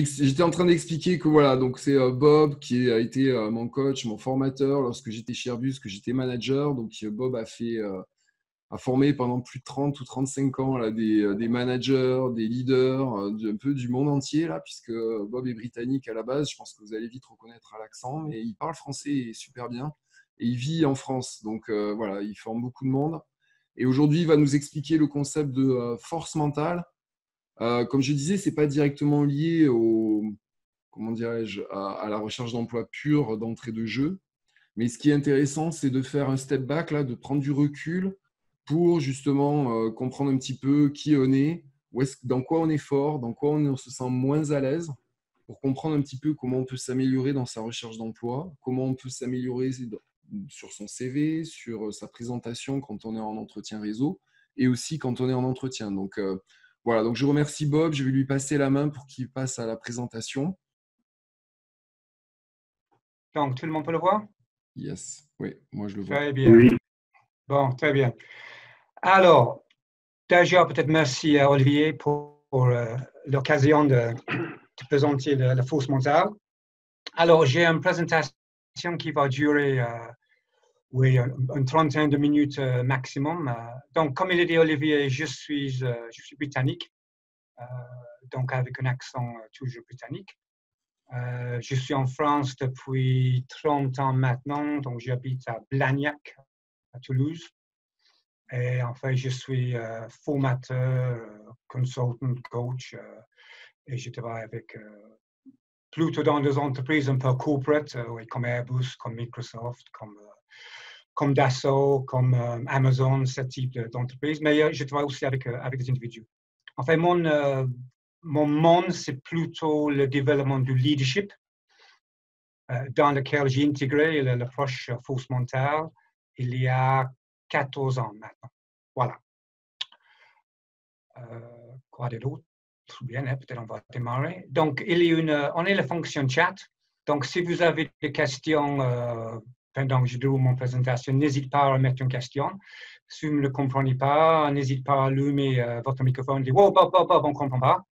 J'étais en train d'expliquer que voilà, donc c'est Bob qui a été mon coach, mon formateur lorsque j'étais chez Airbus, que j'étais manager. Donc Bob a formé pendant plus de 30 ou 35 ans là, des managers, des leaders, un peu du monde entier, là, puisque Bob est britannique à la base. Je pense que vous allez vite reconnaître à l'accent, mais il parle français super bien et il vit en France. Donc voilà, il forme beaucoup de monde. Et aujourd'hui, il va nous expliquer le concept de force mentale. Comme je disais, c'est pas directement lié comment dirais-je, à la recherche d'emploi pure d'entrée de jeu. Mais ce qui est intéressant, c'est de faire un step back, là, de prendre du recul pour justement comprendre un petit peu qui on est, dans quoi on est fort, dans quoi on se sent moins à l'aise, pour comprendre un petit peu comment on peut s'améliorer dans sa recherche d'emploi, comment on peut s'améliorer sur son CV, sur sa présentation quand on est en entretien réseau, et aussi quand on est en entretien. Donc voilà, donc je remercie Bob, je vais lui passer la main pour qu'il passe à la présentation. Donc, tout le monde peut le voir? Yes, oui, moi je le vois. Très bien. Oui. Bon, très bien. Alors, déjà, peut-être merci à Olivier pour l'occasion de présenter la force mentale. Alors, j'ai une présentation qui va durer une trentaine de minutes maximum. Donc, comme il a dit Olivier, je suis britannique, donc avec un accent toujours britannique. Je suis en France depuis 30 ans maintenant, donc j'habite à Blagnac, à Toulouse. Et en fait, je suis formateur, consultant, coach, et je travaille avec plutôt dans des entreprises un peu corporate, comme Airbus, comme Microsoft, comme Dassault, comme Amazon, ce type d'entreprise. Mais je travaille aussi avec des individus. En fait, mon monde, c'est plutôt le développement du leadership, dans lequel j'ai intégré l'approche force mentale il y a 14 ans maintenant. Voilà. Quoi d'autre? Bien, peut-être on va démarrer. Donc, on est la fonction chat. Donc, si vous avez des questions pendant que je déroule mon présentation, n'hésitez pas à mettre une question. Si vous ne le comprenez pas, n'hésitez pas à allumer votre microphone et dire « Wow, Bob, on ne comprend pas ».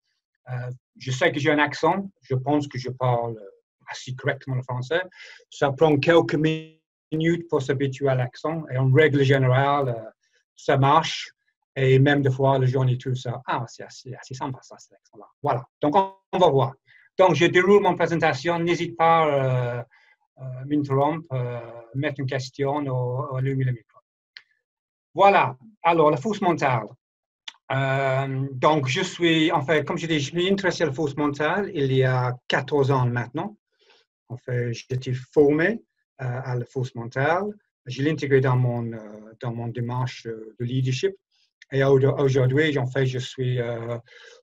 Je sais que j'ai un accent. Je pense que je parle assez correctement le français. Ça prend quelques minutes pour s'habituer à l'accent. Et en règle générale, ça marche. Et même des fois, les gens y trouvent ça. Ah, c'est assez sympa, ça, cet accent-là. Voilà. Donc, on va voir. Donc, je déroule mon présentation. N'hésite pas à m'interrompre, mettre une question ou allumer le micro. Voilà. Alors, la force mentale. Donc, comme je dis, je suis intéressé à la force mentale il y a 14 ans maintenant. En fait, j'étais formé à la force mentale. Je l'ai intégré dans mon démarche de leadership. Et aujourd'hui, en fait, je suis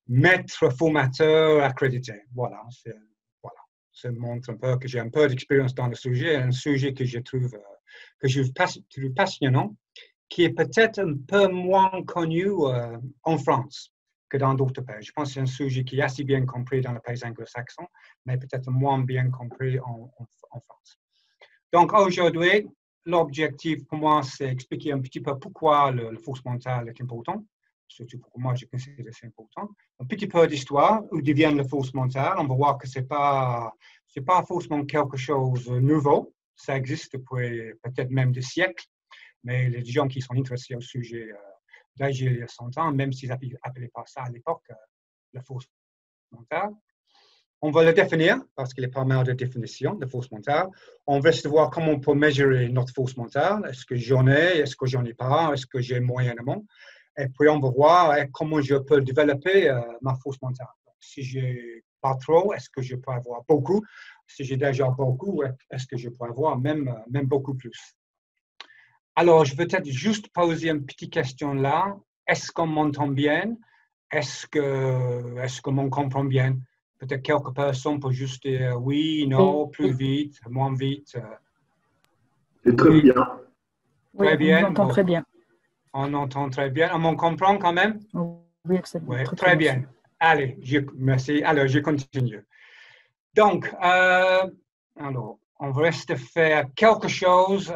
maître formateur accrédité. Voilà. Ça montre un peu que j'ai un peu d'expérience dans le sujet, un sujet que je trouve passionnant, qui est peut-être un peu moins connu en France que dans d'autres pays. Je pense que c'est un sujet qui est assez bien compris dans les pays anglo-saxons, mais peut-être moins bien compris en France. Donc aujourd'hui, l'objectif pour moi, c'est d'expliquer un petit peu pourquoi la force mentale est importante, surtout pour moi, je considère que c'est important. Un petit peu d'histoire, où devient la force mentale. On va voir que c'est pas forcément quelque chose de nouveau. Ça existe depuis peut-être même des siècles. Mais les gens qui sont intéressés au sujet d'agir il y a 100 ans, même s'ils n'appelaient pas ça à l'époque la force mentale, on va le définir parce qu'il y a pas mal de définitions de force mentale. On va savoir comment on peut mesurer notre force mentale. Est-ce que j'en ai? Est-ce que j'en ai pas? Est-ce que j'ai moyennement? Et puis on va voir comment je peux développer ma force mentale. Si j'ai pas trop, est-ce que je peux avoir beaucoup? Si j'ai déjà beaucoup, est-ce que je peux avoir même beaucoup plus? Alors, je vais peut-être juste poser une petite question là. Est-ce qu'on m'entend bien? Est-ce qu'on comprend bien? Peut-être quelques personnes peuvent juste dire oui, non, plus vite, moins vite. C'est très bien. Très bien. On entend très bien. On entend très bien. On m'en comprend quand même? Oui, absolument. Oui, très bien. Allez, merci. Alors, je continue. Donc, alors, on va rester faire quelque chose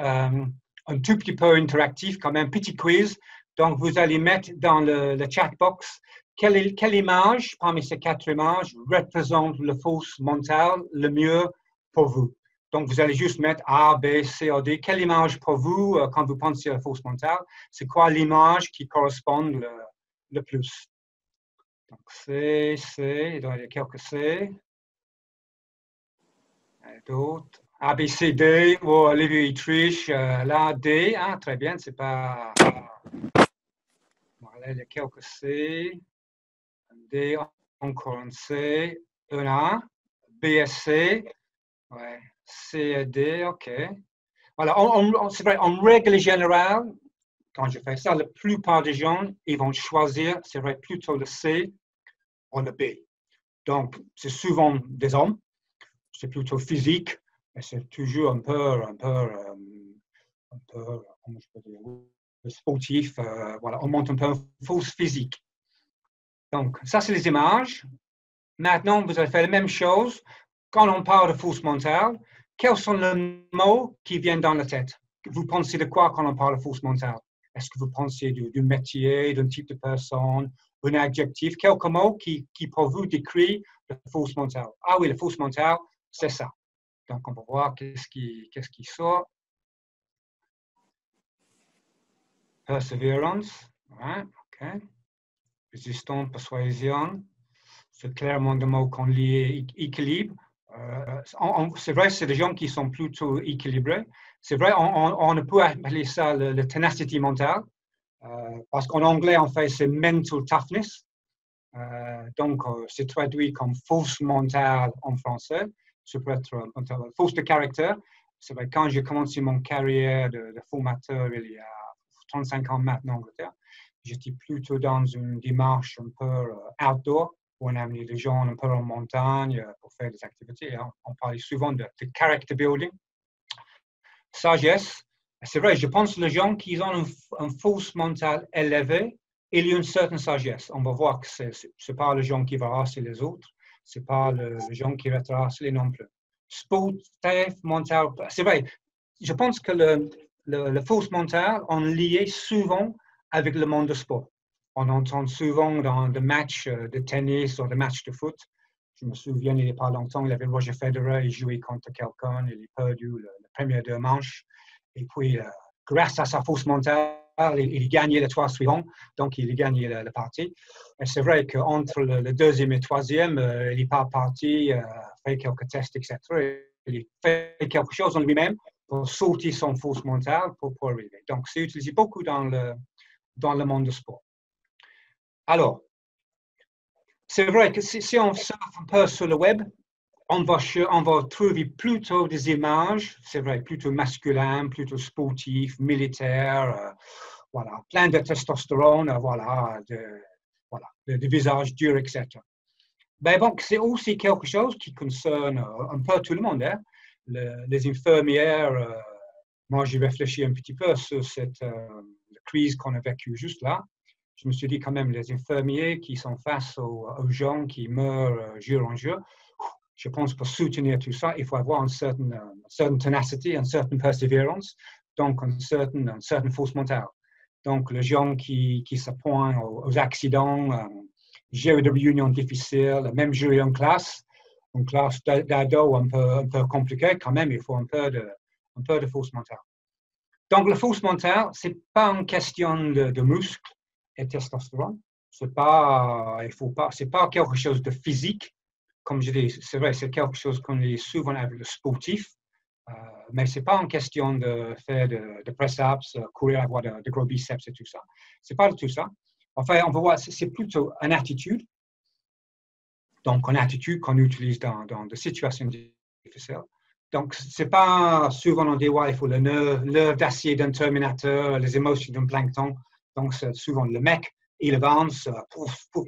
un tout petit peu interactif, quand même, petit quiz. Donc, vous allez mettre dans le chat box quelle image parmi ces 4 images représente le force mentale le mieux pour vous? Donc, vous allez juste mettre A, B, C ou D. Quelle image pour vous, quand vous pensez à la force mentale, c'est quoi l'image qui correspond le plus? Donc, C, il doit y avoir quelques C. D'autres. A, B, C, D. Oh, Olivier, il triche. Là, D. Ah, très bien, c'est pas... Voilà, il y a quelques C. D, encore un C. Un A. B, S, C. Ouais. C et D, OK. Voilà, c'est vrai, en règle générale, quand je fais ça, la plupart des gens, ils vont choisir, c'est vrai, plutôt le C ou le B. Donc, c'est souvent des hommes, c'est plutôt physique, mais c'est toujours un peu, comment je peux dire, sportif. Voilà, on montre un peu une force physique. Donc, ça, c'est les images. Maintenant, vous allez faire la même chose. Quand on parle de force mentale, quels sont les mots qui viennent dans la tête? Vous pensez de quoi quand on parle de force mentale? Est-ce que vous pensez du métier, d'un type de personne, un adjectif? Quelques mots qui pour vous décrivent la force mentale. Ah oui, la force mentale, c'est ça. Donc, on va voir qu'est-ce qui sort. Perseverance, ouais, OK. Résistance, persuasion. C'est clairement des mots qu'on lit équilibre. C'est vrai, c'est des gens qui sont plutôt équilibrés. C'est vrai, on peut appeler ça le ténacité mentale, parce qu'en anglais, en fait, c'est mental toughness. Donc, c'est traduit comme force mentale en français. Ça peut être force de caractère. C'est vrai, quand j'ai commencé mon carrière de formateur il y a 35 ans maintenant en Angleterre, j'étais plutôt dans une démarche un peu outdoor, où on a amené les gens un peu en montagne pour faire des activités. On parlait souvent de character building. Sagesse, c'est vrai, je pense que les gens qui ont une force mentale élevée, il y a une certaine sagesse. On va voir que ce n'est pas les gens qui vont raser les autres, ce n'est pas les gens qui vont raser non plus. Sportif, mental, c'est vrai, je pense que le force mentale, on lié souvent avec le monde du sport. On entend souvent dans des matchs de tennis ou des matchs de foot. Je me souviens, il n'y a pas longtemps, il avait Roger Federer, il jouait contre quelqu'un, il a perdu les premières 2 manches. Et puis, grâce à sa force mentale, il a gagné les 3 suivants, donc il a gagné la partie. Et c'est vrai qu'entre le 2e et 3e, il n'est pas parti, fait quelques tests, etc. Il a fait quelque chose en lui-même pour sortir son force mentale pour arriver. Donc, c'est utilisé beaucoup dans le monde du sport. Alors, c'est vrai que si on surfe un peu sur le web, on va trouver plutôt des images, c'est vrai, plutôt masculines, plutôt sportifs, militaires, voilà, plein de testostérone, voilà, de visages durs, etc. Mais bon, c'est aussi quelque chose qui concerne un peu tout le monde. Hein? Les infirmières, moi j'ai réfléchi un petit peu sur cette crise qu'on a vécue juste là. Je me suis dit quand même, les infirmiers qui sont face aux gens qui meurent jour en jour, je pense que pour soutenir tout ça, il faut avoir une certaine ténacité, une certaine persévérance, donc une certaine force mentale. Donc, les gens qui se pointent aux accidents, gérer des réunions difficiles, même gérer une classe d'ado un peu compliquée, quand même, il faut un peu de force mentale. Donc, la force mentale, ce n'est pas une question de muscles et testostérone. C'est pas quelque chose de physique. Comme je dis, c'est vrai, c'est quelque chose qu'on lit souvent avec le sportif, mais ce n'est pas une question de faire de press-ups, courir, avoir de gros biceps et tout ça. Ce n'est pas tout ça. Enfin, on va voir, c'est plutôt une attitude. Donc, une attitude qu'on utilise dans des situations difficiles. Donc, ce n'est pas souvent on dit, ouais, il faut le nerf d'acier d'un Terminateur, les émotions d'un plancton. Donc, c'est souvent le mec, il avance,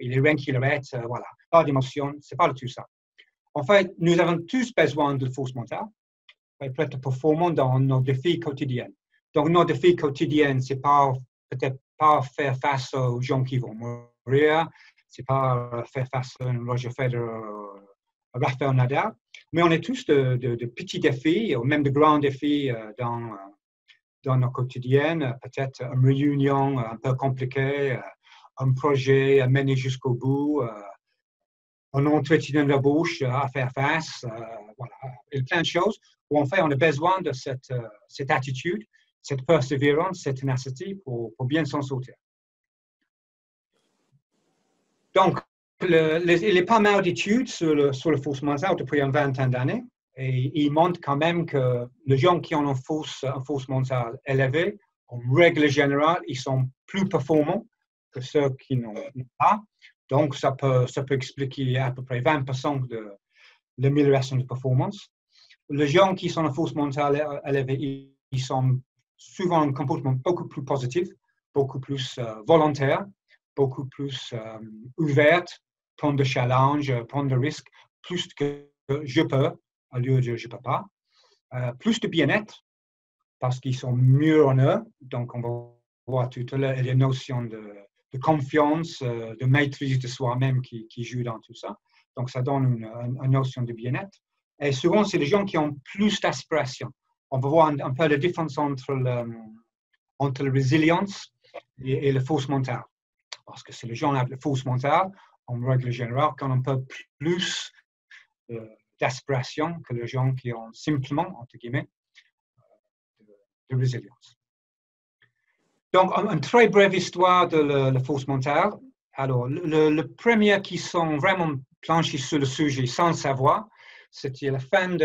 il est 20 km, voilà, pas d'émotion, c'est pas tout ça. En fait, nous avons tous besoin de force mentale pour être performants dans nos défis quotidiens. Donc, nos défis quotidiens, c'est peut-être pas faire face aux gens qui vont mourir, c'est pas faire face à Roger Federer, Rafael Nadal, mais on est tous de petits défis, ou même de grands défis dans nos quotidiens, peut-être une réunion un peu compliquée, un projet à mener jusqu'au bout, un entretien d'embauche à faire face, voilà, et plein de choses où en fait on a besoin de cette attitude, cette persévérance, cette ténacité pour bien s'en sortir. Donc, il y a pas mal d'études sur le force mentale depuis une vingtaine d'années et ils montrent quand même que les gens qui ont une force mentale élevée, en règle générale, ils sont plus performants que ceux qui n'ont pas. Donc, ça peut expliquer à peu près 20% de l'amélioration de performance. Les gens qui sont en force mentale élevée, ils sont souvent un comportement beaucoup plus positif, beaucoup plus volontaire, beaucoup plus ouvert, prendre de challenge, prendre de risques, plus que je peux, au lieu de je ne peux pas. Plus de bien-être, parce qu'ils sont mieux en eux. Donc, on va voir tout à l'heure, il y a une notion de confiance, de maîtrise de soi-même qui joue dans tout ça. Donc, ça donne une notion de bien-être. Et souvent, c'est les gens qui ont plus d'aspiration. On peut voir un peu la différence entre la résilience et la force mentale. Parce que c'est les gens avec la force mentale, en règle générale, qui ont un peu plus d'aspiration que les gens qui ont simplement, entre guillemets, de résilience. Donc, une très brève histoire de la force mentale. Alors, le premier qui sont vraiment planchis sur le sujet sans le savoir, c'était la fin de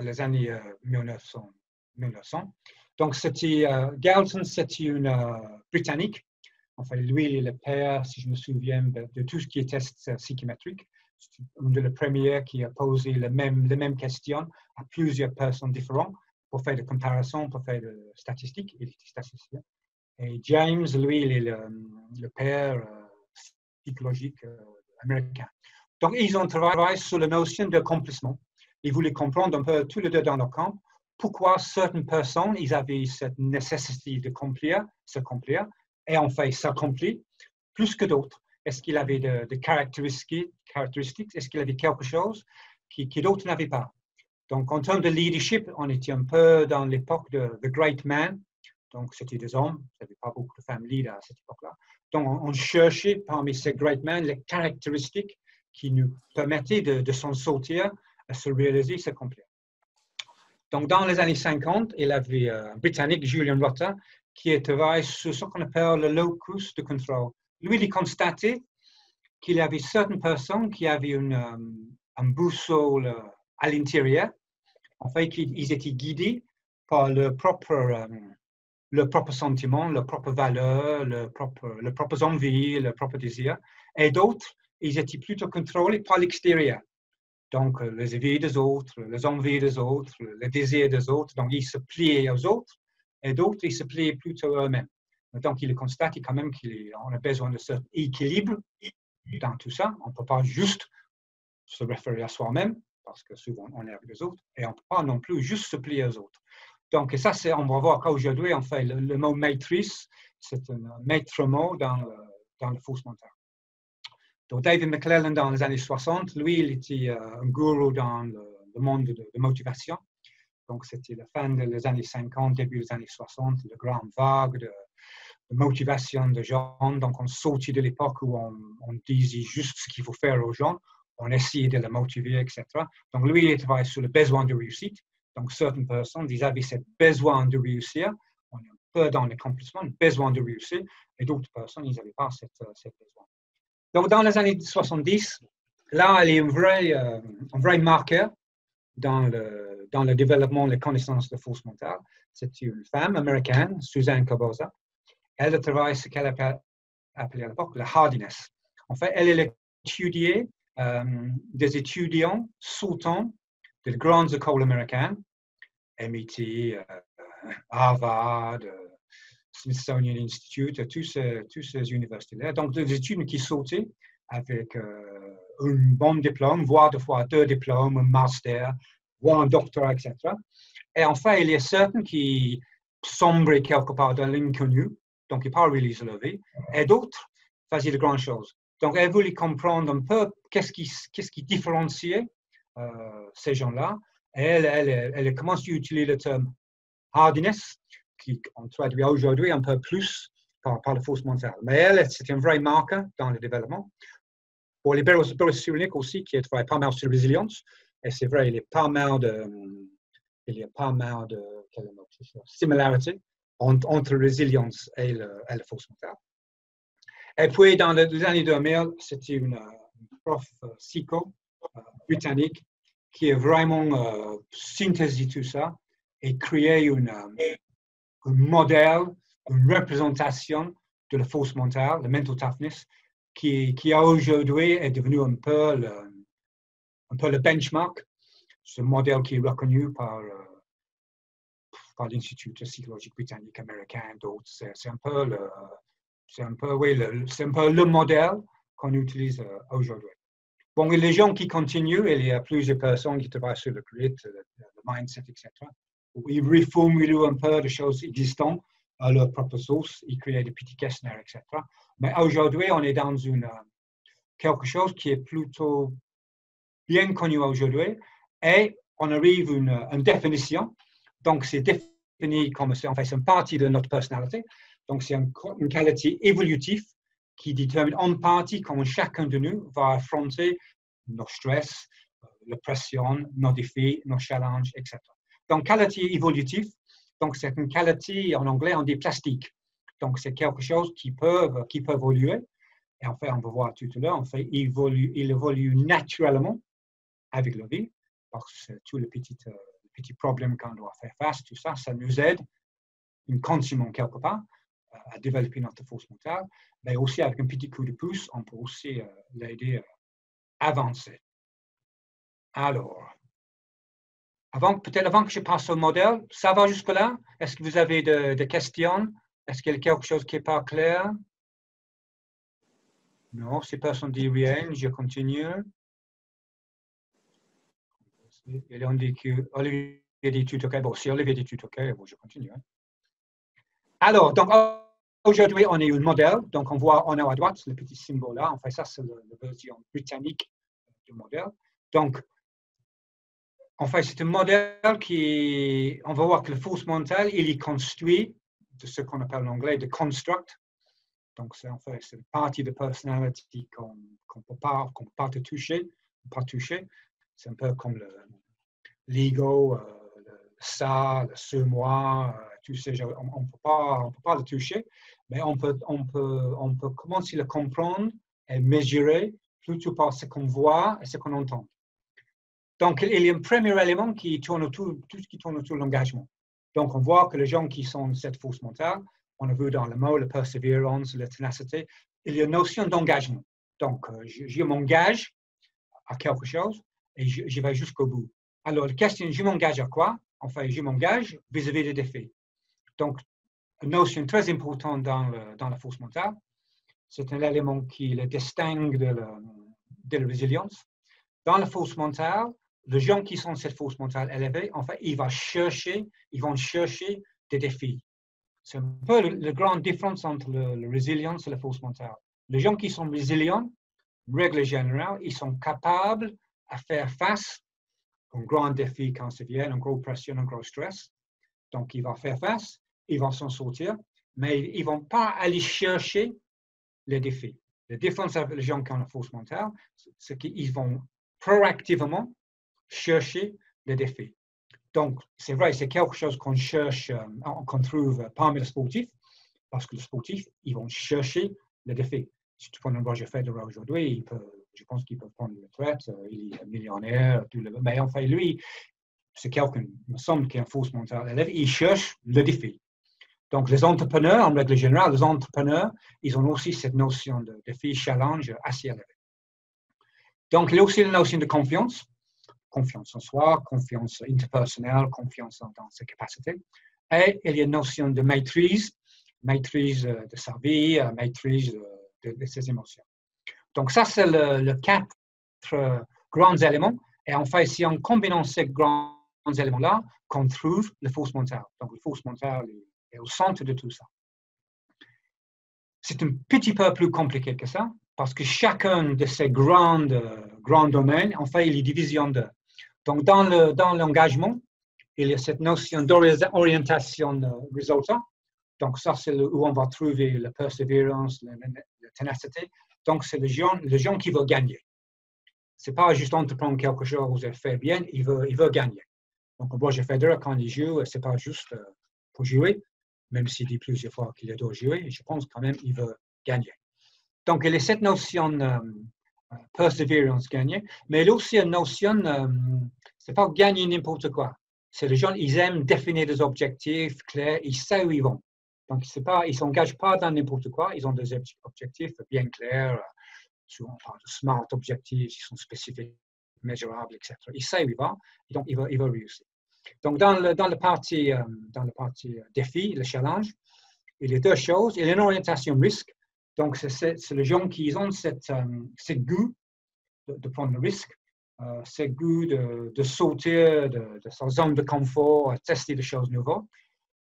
les années 1900. Donc, c'était Galton, c'était une Britannique. Enfin, lui, il est le père, si je me souviens, de tout ce qui est test psychométrique. C'est une de les premières qui a posé les mêmes questions à plusieurs personnes différentes pour faire des comparaisons, pour faire des statistiques. Il était statisticien. Et James, lui, il est le père psychologique américain. Donc, ils ont travaillé sur la notion d'accomplissement. Ils voulaient comprendre un peu tous les deux dans leur camp pourquoi certaines personnes, ils avaient cette nécessité s'accomplir, et en fait s'accomplir plus que d'autres. Est-ce qu'il avait des caractéristiques, est-ce qu'il avait quelque chose qui d'autres n'avaient pas? Donc, en termes de leadership, on était un peu dans l'époque de The Great Man. Donc, c'était des hommes, il n'y avait pas beaucoup de femmes leaders à cette époque-là. Donc, on cherchait parmi ces Great Men les caractéristiques qui nous permettaient de s'en sortir, à se réaliser, s'accomplir. Donc, dans les années 50, il y avait un Britannique, Julian Rutter, qui a travaillé sur ce qu'on appelle le locus de contrôle. Lui, il a constaté qu'il y avait certaines personnes qui avaient un boussole à l'intérieur. En fait, ils étaient guidés par leurs propres sentiments, leurs propres valeurs, leurs propres envies, leurs propres désirs. Et d'autres, ils étaient plutôt contrôlés par l'extérieur. Donc, les envies des autres, les envies des autres, les désirs des autres. Donc, ils se pliaient aux autres. Et d'autres, ils se pliaient plutôt à eux-mêmes. Donc, il constate quand même qu'on a besoin de cet équilibre dans tout ça. On ne peut pas juste se référer à soi-même, parce que souvent, on est avec les autres. Et on ne peut pas non plus juste se plier aux autres. Donc, ça, on va voir qu'aujourd'hui, en fait, le mot maîtrise, c'est un maître mot dans le force mentale. Donc, David McClelland, dans les années 60, lui, il était un gourou dans le monde de motivation. Donc, c'était la fin des années 50, début des années 60, la grande vague de motivation de gens. Donc, on sortit de l'époque où on disait juste ce qu'il faut faire aux gens. On essayait de les motiver, etc. Donc, lui, il travaillait sur le besoin de réussite. Donc, certaines personnes, ils avaient ce besoin de réussir. On est un peu dans l'accomplissement, le besoin de réussir. Et d'autres personnes, ils n'avaient pas ce besoin. Donc, dans les années 70, là, il y a un vrai marqueur dans le développement des connaissances de force mentale. C'est une femme américaine, Suzanne Corboza. Elle a travaillé ce qu'elle appelait à l'époque la hardiness. En fait, elle a étudié des étudiants sortant de grandes écoles américaines, MIT, Harvard, Smithsonian Institute, tous ces universités-là. Donc, des études qui sautaient avec un bon diplôme, voire des fois 2 diplômes, un master, voire un doctorat, etc. Et enfin, il y a certains qui sombraient quelque part dans l'inconnu, donc ils ne sont pas really élevés, et d'autres faisaient de grandes choses. Donc, elle voulait comprendre un peu qu'est-ce qui différenciait ces gens-là. Et elle a commencé à utiliser le terme hardiness qu'on traduit aujourd'hui un peu plus par la force mentale. Mais elle, c'est un vrai marqueur dans le développement. Pour les Boris Cyrulnik aussi, qui travaille pas mal sur la résilience, et c'est vrai, il y a pas mal de similarités entre la résilience et la force mentale. Et puis, dans les années 2000, c'était une prof psycho britannique qui a vraiment synthétisé tout ça et créé un modèle, une représentation de la force mentale, le mental toughness, qui aujourd'hui est devenu un peu le benchmark, ce modèle qui est reconnu par l'Institut psychologique britannique, américain, d'autres. C'est un peu le modèle qu'on utilise aujourd'hui. Bon, les gens qui continuent, il y a plusieurs personnes qui travaillent sur le grit, le mindset, etc. Ils reformulent un peu les choses existantes à leur propre source, ils créent des petits questionnaires, etc. Mais aujourd'hui, on est dans quelque chose qui est plutôt bien connu aujourd'hui et on arrive à une définition. Donc, c'est défini comme en fait, c'est une partie de notre personnalité. Donc, c'est une qualité évolutive qui détermine en partie comment chacun de nous va affronter nos stress, la pression, nos défis, nos challenges, etc. Donc, qualité évolutive, donc c'est une qualité, en anglais, on dit plastique. Donc, c'est quelque chose qui peut évoluer. Et en fait, on va voir tout à l'heure, en fait, il évolue naturellement avec la vie, parce que tous les petits problèmes qu'on doit faire face, tout ça, ça nous aide inconsciemment quelque part à développer notre force mentale, mais aussi avec un petit coup de pouce, on peut aussi l'aider à avancer. Alors, peut-être avant que je passe au modèle, ça va jusque-là? Est-ce que vous avez des questions? Est-ce qu'il y a quelque chose qui n'est pas clair? Non, si personne ne dit rien, je continue. Et on dit que Olivier dit tout OK. Bon, si Olivier dit tout OK, bon, je continue. Alors, donc, aujourd'hui, on est un modèle. Donc, on voit en haut à droite le petit symbole là. En fait, ça, c'est la version britannique du modèle. Donc, en fait, c'est un modèle on va voir que la force mentale, il est construit de ce qu'on appelle en anglais de construct. Donc, c'est en fait, c'est une partie de personnalité qu'on ne peut pas toucher. C'est un peu comme l'ego, le soi, tout ça. On ne peut pas le toucher, mais on peut commencer à le comprendre et mesurer plutôt par ce qu'on voit et ce qu'on entend. Donc, il y a un premier élément qui tourne autour de l'engagement. Donc, on voit que les gens qui sont cette force mentale, on a vu dans le mot la persévérance, la ténacité, il y a une notion d'engagement. Donc, je m'engage à quelque chose et je vais jusqu'au bout. Alors, la question, je m'engage à quoi? Enfin, je m'engage vis-à-vis des défis. Donc, une notion très importante dans la force mentale, c'est un élément qui le distingue de la résilience. Dans la force mentale, les gens qui sont cette force mentale élevée, en fait, ils vont chercher des défis. C'est un peu la grande différence entre la résilience et la force mentale. Les gens qui sont résilients, règle générale, ils sont capables à faire face à un grand défi quand ça vient, une grosse pression, un gros stress. Donc, ils vont faire face, ils vont s'en sortir, mais ils ne vont pas aller chercher les défis. La différence avec les gens qui ont la force mentale, c'est qu'ils vont proactivement chercher les défis. Donc, c'est vrai, c'est quelque chose qu'on cherche, qu'on trouve parmi les sportifs, parce que les sportifs, ils vont chercher les défis. Si tu prends un Roger Federer aujourd'hui, je pense qu'il peut prendre une retraite, il est millionnaire, mais enfin, lui, c'est quelqu'un, il me semble, qui a une force mentale élevée, il cherche le défi. Donc, les entrepreneurs, en règle générale, ils ont aussi cette notion de défi, challenge assez élevée. Donc, il y a aussi la notion de confiance en soi, confiance interpersonnelle, confiance dans ses capacités. Et il y a une notion de maîtrise de sa vie, maîtrise de ses émotions. Donc, ça, c'est les 4 grands éléments. Et en fait, si on combine ces grands éléments-là, qu'on trouve la force mentale. Donc, la force mentale est au centre de tout ça. C'est un petit peu plus compliqué que ça, parce que chacun de ces grands domaines, en fait, il est divisé en 2. Donc, dans l'engagement, il y a cette notion d'orientation résultat. Donc, ça, c'est où on va trouver la persévérance, la ténacité. Donc, c'est le gens qui veut gagner. Ce n'est pas juste entreprendre quelque chose et faire bien, il veut gagner. Donc, Roger Federer, quand il joue, ce n'est pas juste pour jouer, même s'il dit plusieurs fois qu'il adore jouer, je pense quand même qu'il veut gagner. Donc, il y a cette notion persévérance, gagner, mais il y a aussi une notion, ce n'est pas gagner n'importe quoi. C'est les gens, ils aiment définir des objectifs clairs, ils savent où ils vont. Donc, ils ne s'engagent pas dans n'importe quoi, ils ont des objectifs bien clairs, souvent on parle de smart objectifs, ils sont spécifiques, mesurables, etc. Ils savent où ils vont, et donc ils veulent réussir. Donc, dans le parti défi, le challenge, il y a deux choses. Il y a une orientation risque. Donc, c'est les gens qui ont ce goût de prendre le risque, ce goût de sauter de sa zone de confort, tester des choses nouvelles.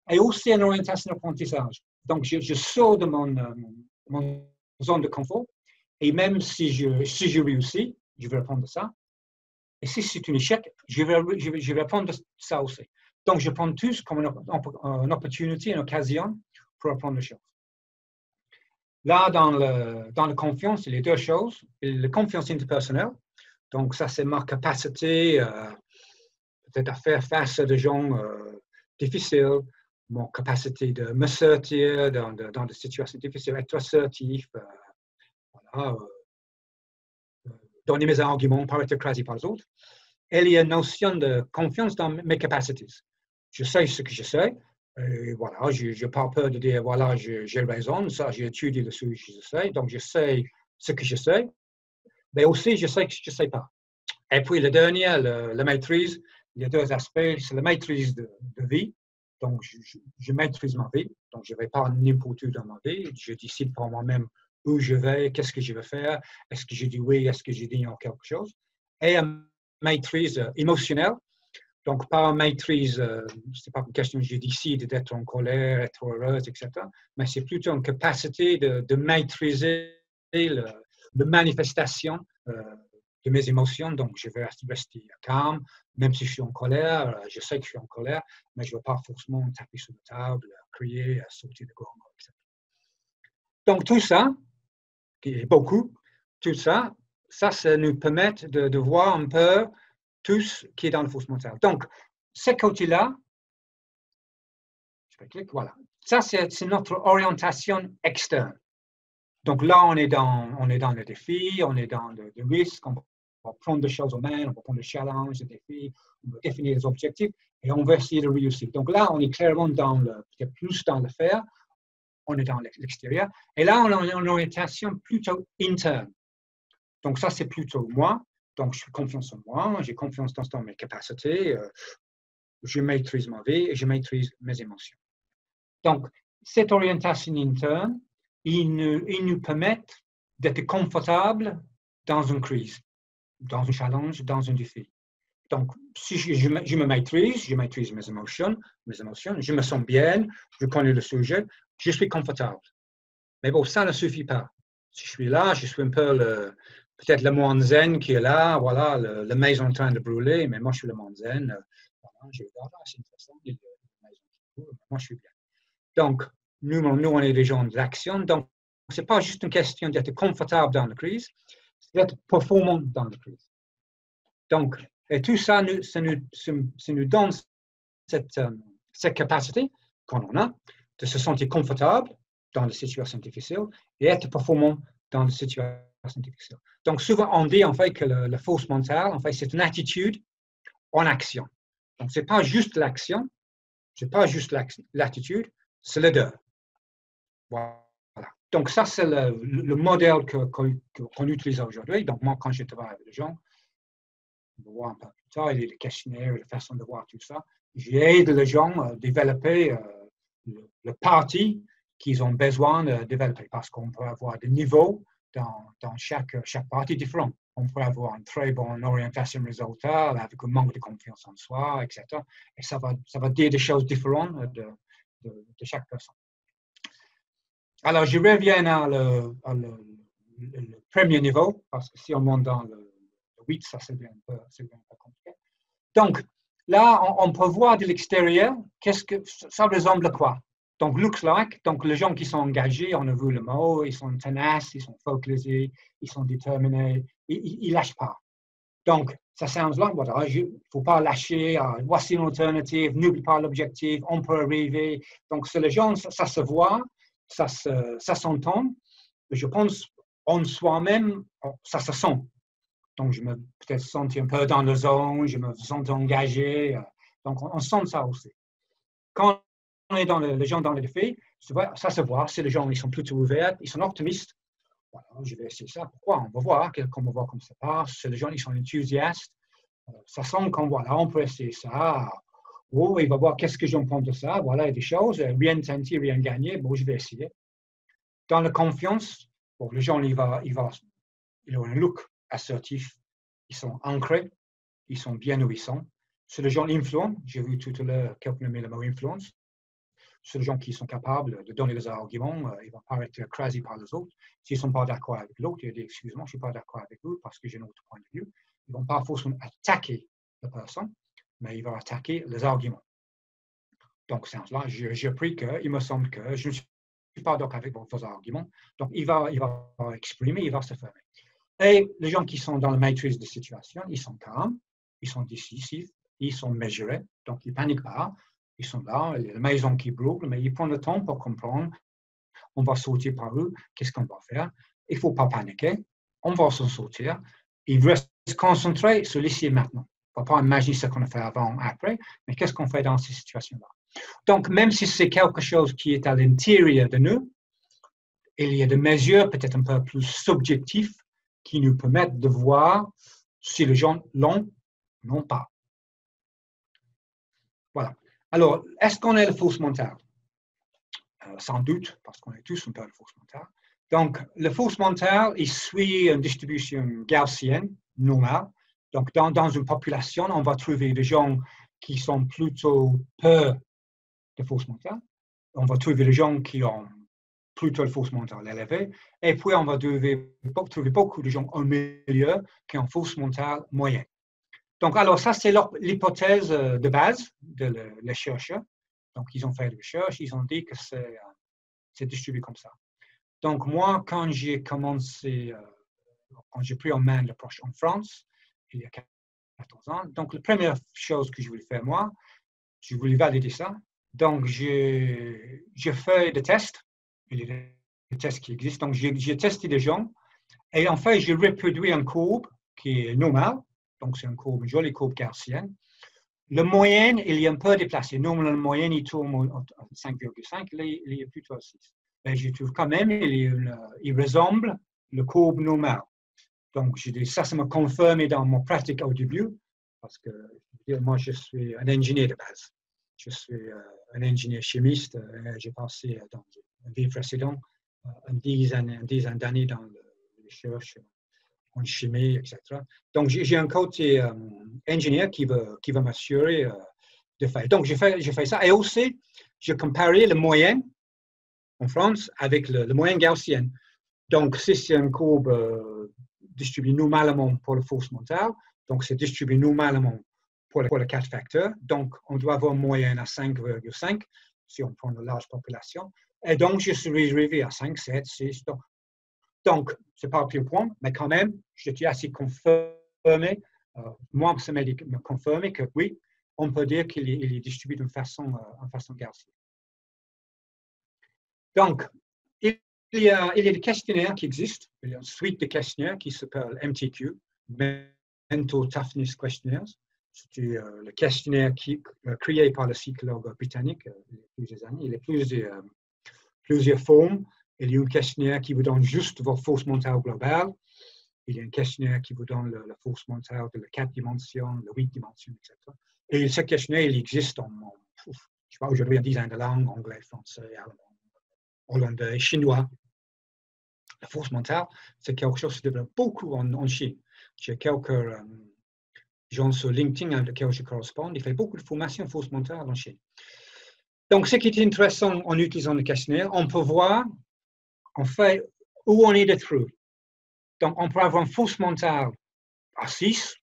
Et aussi une orientation d'apprentissage. Donc, je sors de mon zone de confort et même si je réussis, je vais apprendre ça. Et si c'est un échec, je vais apprendre ça aussi. Donc, je prends tout comme une opportunité, une occasion pour apprendre les choses. Là, dans la confiance, il y a deux choses. La confiance interpersonnelle. Donc, ça, c'est ma capacité peut-être à faire face à des gens difficiles, mon capacité de me sortir dans des situations difficiles, être assertif, donner mes arguments, pas être écrasé par les autres. Et il y a une notion de confiance dans mes capacités. Je sais ce que je sais. Et voilà, je n'ai pas peur de dire, voilà, j'ai raison, ça, j'ai étudié le sujet que je sais, donc je sais ce que je sais, mais aussi je sais que je ne sais pas. Et puis le dernier, la maîtrise, il y a deux aspects, c'est la maîtrise de vie, donc je maîtrise ma vie, donc je ne vais pas n'importe où dans ma vie, je décide pour moi-même où je vais, qu'est-ce que je vais faire, est-ce que je dis oui, est-ce que je dis non, quelque chose. Et une maîtrise émotionnelle. Donc, pas maîtrise, ce n'est pas une question que je décide d'être en colère, être heureuse, etc. Mais c'est plutôt une capacité de maîtriser la manifestation de mes émotions. Donc, je vais rester calme, même si je suis en colère. Je sais que je suis en colère, mais je ne vais pas forcément taper sur la table, crier, sauter de gorge, etc. Donc, tout ça, qui est beaucoup, tout ça, ça nous permet de voir un peu tout ce qui est dans le force mentale. Donc, ce côté-là, je vais cliquer, voilà. Ça, c'est notre orientation externe. Donc là, on est dans le défi, on est dans le risque, on va prendre des choses en main, on va prendre le challenge, le défi, on va définir les objectifs et on va essayer de réussir. Donc là, on est clairement peut-être plus dans le faire, on est dans l'extérieur. Et là, on a une orientation plutôt interne. Donc ça, c'est plutôt moi. Donc, je suis confiance en moi, j'ai confiance dans mes capacités, je maîtrise ma vie et je maîtrise mes émotions. Donc, cette orientation interne, il nous permet d'être confortable dans une crise, dans un challenge, dans un défi. Donc, si je me maîtrise, je maîtrise mes émotions, je me sens bien, je connais le sujet, je suis confortable. Mais bon, ça ne suffit pas. Si je suis là, je suis un peu peut-être le moine zen qui est là, voilà, la maison en train de brûler, mais moi je suis le moine zen. Voilà, je regarde, c'est intéressant, la maison qui brûle, moi je suis bien. Donc, nous on est des gens d'action, donc ce n'est pas juste une question d'être confortable dans la crise, c'est d'être performant dans la crise. Donc, et tout ça, ça nous donne cette capacité qu'on a de se sentir confortable dans les situations difficiles et être performant dans les situations difficiles. Donc, souvent, on dit en fait que la force mentale, en fait, c'est une attitude en action. Donc, ce n'est pas juste l'action, ce n'est pas juste l'attitude, c'est les deux. Voilà. Donc, ça, c'est le modèle qu'on utilise aujourd'hui. Donc, moi, quand je travaille avec les gens, on va voir un peu plus tard, il y a les questionnaires, la façon de voir tout ça. J'aide les gens à développer le parti qu'ils ont besoin de développer parce qu'on peut avoir des niveaux dans chaque partie différente. On peut avoir une très bonne orientation résultat avec un manque de confiance en soi, etc. Et ça va dire des choses différentes de chaque personne. Alors, je reviens à le premier niveau, parce que si on monte dans le 8, ça c'est bien un peu compliqué. Donc, là, on peut voir de l'extérieur, qu'est-ce que ça ressemble à quoi? Donc, looks like, donc les gens qui sont engagés, on a vu le mot, ils sont tenaces, ils sont focalisés, ils sont déterminés, ils ne lâchent pas. Donc, ça sounds like, voilà, il ne faut pas lâcher, voici une alternative, n'oublie pas l'objectif, on peut arriver. Donc, c'est les gens, ça se voit, ça s'entend. Je pense, en soi-même, ça se sent. Donc, je me peut-être senti un peu dans la zone, je me sens engagé. Donc, on sent ça aussi. Quand on est dans les gens dans les défis, ça se voit, c'est les gens, ils sont plutôt ouverts, ils sont optimistes. Voilà, je vais essayer ça. Pourquoi? On va voir comment ça passe. C'est les gens, ils sont enthousiastes. Ça sent qu'on voit là, on peut essayer ça. Oh, il va voir qu'est-ce que j'en pense de ça. Voilà, il y a des choses, rien tenté, rien gagné. Bon, je vais essayer. Dans la confiance, bon, les gens, ils ont un look assertif. Ils sont ancrés. Ils sont bien où ils sont. C'est les gens influents. J'ai vu tout à l'heure quelqu'un nommer le mot influence. C'est les gens qui sont capables de donner des arguments. Ils ne vont pas être écrasés par les autres. S'ils ne sont pas d'accord avec l'autre, ils disent excuse-moi, je ne suis pas d'accord avec vous parce que j'ai un autre point de vue. Ils ne vont pas forcément attaquer la personne, mais ils vont attaquer les arguments. Donc, c'est là, j'ai appris qu'il me semble que je ne suis pas d'accord avec vos arguments. Donc, il va exprimer, il va se fermer. Et les gens qui sont dans la maîtrise de la situation, ils sont calmes, ils sont décisifs, ils sont mesurés, donc ils ne paniquent pas. Ils sont là, il y a la maison qui brûle, mais ils prennent le temps pour comprendre. On va sortir par eux, qu'est-ce qu'on va faire? Il ne faut pas paniquer, on va s'en sortir. Il reste concentré sur l'ici et maintenant. On ne va pas imaginer ce qu'on a fait avant, après, mais qu'est-ce qu'on fait dans ces situations-là? Donc, même si c'est quelque chose qui est à l'intérieur de nous, il y a des mesures peut-être un peu plus subjectives qui nous permettent de voir si les gens l'ont, non pas. Voilà. Alors, est-ce qu'on est le fausse mental? Sans doute, parce qu'on est tous un peu le fausse mental. Donc, le fausse mental, il suit une distribution gaussienne, normale. Donc, dans une population, on va trouver des gens qui sont plutôt peur de fausse mental. On va trouver des gens qui ont plutôt le fausse mental élevé. Et puis, on va trouver beaucoup de gens au milieu qui ont fausse mental moyen. Donc, alors, ça, c'est l'hypothèse de base les chercheurs. Donc, ils ont fait des recherches, ils ont dit que c'est distribué comme ça. Donc, moi, quand j'ai commencé, quand j'ai pris en main l'approche en France, il y a 14 ans, donc la première chose que je voulais faire, moi, je voulais valider ça. Donc, j'ai fait des tests. Il y a des tests qui existent. Donc, j'ai testé des gens. Et en fait, j'ai reproduit une courbe qui est normale. Donc, c'est une jolie courbe gaussienne. Le moyenne, il est un peu déplacé. Normalement, le moyenne, il tourne à 5,5. Là, il est plutôt à 6. Mais je trouve quand même, il ressemble la courbe normale. Donc, ça m'a confirmé dans mon pratique au début. Parce que moi, je suis un ingénieur de base. Je suis un ingénieur chimiste. J'ai passé dans une vie précédente une dizaine d'années dans les recherches en chimie, etc. Donc, j'ai un côté ingénieur qui va m'assurer de faire. Donc, j'ai fait ça. Et aussi, j'ai comparé le moyenne en France avec le moyenne gaussienne. Donc, si c'est une courbe distribuée normalement pour le fausse mental, donc c'est distribué normalement pour le 4 facteurs. Donc, on doit avoir une moyenne à 5,5 si on prend une large population. Et donc, je suis arrivé à 5, 7, 6. Donc, ce n'est pas le pire point, mais quand même, j'étais assez confirmé. Moi, ça m'a confirmé que oui, on peut dire qu'il est distribué d'une façon gaussienne. Donc, il y a des questionnaires qui existent. Il y a une suite de questionnaires qui s'appelle MTQ, Mental Toughness Questionnaires. C'était le questionnaire créé par le psychologue britannique il y a plusieurs années. Il y a plusieurs formes. Il y a un questionnaire qui vous donne juste votre force mentale globale. Il y a un questionnaire qui vous donne la force mentale de la 4 dimensions, la 8 dimensions, etc. Et ce questionnaire, il existe je sais pas, aujourd'hui, une dizaine de langues, anglais, français, allemand, hollandais, chinois. La force mentale, c'est quelque chose qui se développe beaucoup en Chine. J'ai quelques gens sur LinkedIn avec lesquels je correspond. Ils font beaucoup de formation en force mentale en Chine. Donc, ce qui est intéressant en utilisant le questionnaire, on peut voir en fait où on est de trou. Donc, on peut avoir une force mentale à 6,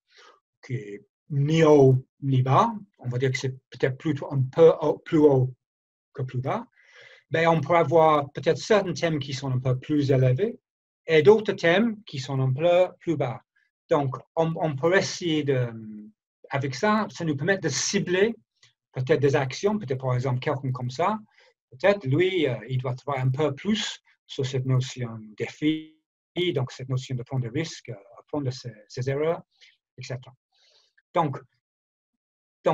qui est ni haut ni bas, on va dire que c'est peut-être plutôt un peu plus haut que plus bas, ben, on peut avoir peut-être certains thèmes qui sont un peu plus élevés et d'autres thèmes qui sont un peu plus bas. Donc, on peut essayer avec ça, ça nous permet de cibler peut-être des actions, peut-être par exemple quelqu'un comme ça, peut-être lui, il doit travailler un peu plus sur cette notion de défi, donc cette notion de prendre des risques, apprendre ses erreurs, etc. Donc,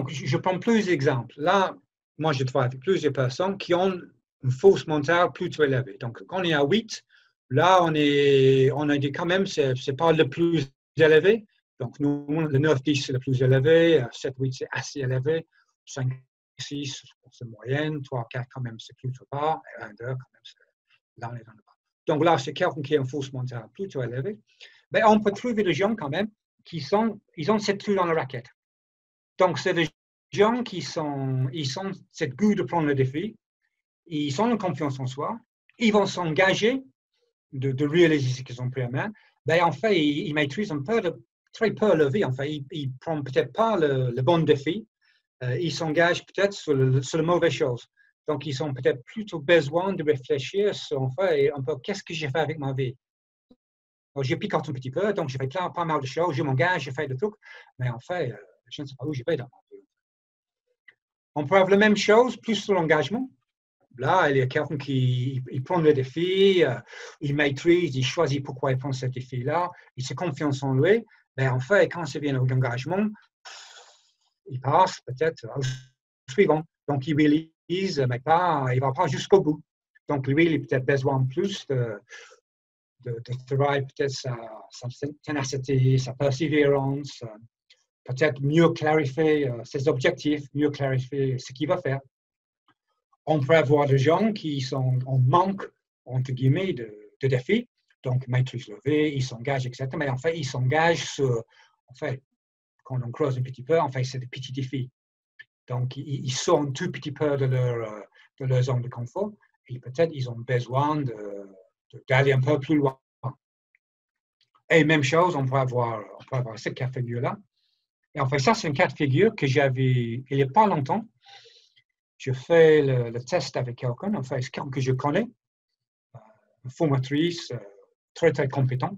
je prends plusieurs exemples. Là, moi, je travaille avec plusieurs personnes qui ont une force mentale plutôt élevée. Donc, quand on est à 8, là, on a dit quand même, ce n'est pas le plus élevé. Donc, nous, le 9-10, c'est le plus élevé. 7-8, c'est assez élevé. 5-6, c'est moyenne. 3-4, quand même, c'est plutôt bas. Et 1-2, quand même, c'est dans les bas. Donc là, c'est quelqu'un qui a une force mentale plutôt élevée. Mais on peut trouver des gens, quand même, ils ont cette trou dans la raquette. Donc, c'est des gens ils ont cette goût de prendre le défi, ils ont une confiance en soi, ils vont s'engager de réaliser ce qu'ils ont pris en main. Ben, en fait, ils maîtrisent un peu, très peu la vie. En fait, ils ne prennent peut-être pas le bon défi, ils s'engagent peut-être sur les mauvaises choses. Donc, ils ont peut-être plutôt besoin de réfléchir sur, en fait, un peu, qu'est-ce que j'ai fait avec ma vie? J'ai picote un petit peu, donc j'ai fait pas mal de choses, je m'engage, j'ai fait des trucs, mais en fait, je ne sais pas où je vais dans ma vie. On peut avoir la même chose, plus sur l'engagement. Là, il y a quelqu'un qui prend le défi, il maîtrise, il choisit pourquoi il prend ce défi-là, il se confiance en lui. Mais en fait, quand c'est bien l'engagement, il passe peut-être au suivant. Donc, il réalise, mais il ne va pas jusqu'au bout. Donc, lui, il a peut-être besoin plus de travailler, peut-être sa ténacité, sa persévérance, peut-être mieux clarifier ses objectifs, mieux clarifier ce qu'il va faire. On peut avoir des gens qui sont en manque, entre guillemets, de défis, donc maîtrise levée, ils s'engagent, etc. Mais en fait, ils s'engagent sur, en fait, quand on creuse un petit peu, en fait, c'est des petits défis. Donc, ils sortent un tout petit peu de leur zone de confort et peut-être ils ont besoin d'aller un peu plus loin. Et même chose, on peut avoir ce cas de figure-là. Et en fait, ça, c'est un cas de figure que j'avais il n'y a pas longtemps. Je fais le test avec quelqu'un, en fait, c'est quelqu'un que je connais, une formatrice très, très compétente,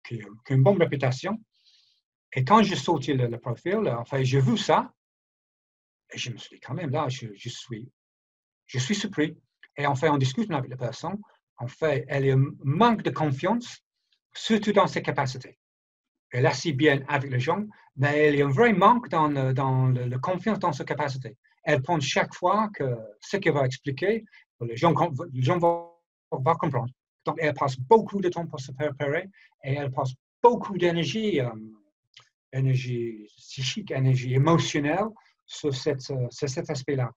qui a une bonne réputation. Et quand j'ai sorti le profil, en fait, j'ai vu ça, et je me suis dit, quand même, là, je suis surpris. Et en fait, en discutant avec la personne, en fait, elle a un manque de confiance, surtout dans ses capacités. Elle agit bien avec les gens, mais elle a un vrai manque dans la confiance dans ses capacités. Elle pense chaque fois que ce qu'elle va expliquer, les gens vont comprendre. Donc, elle passe beaucoup de temps pour se préparer et elle passe beaucoup d'énergie, énergie psychique, énergie émotionnelle sur cet aspect-là.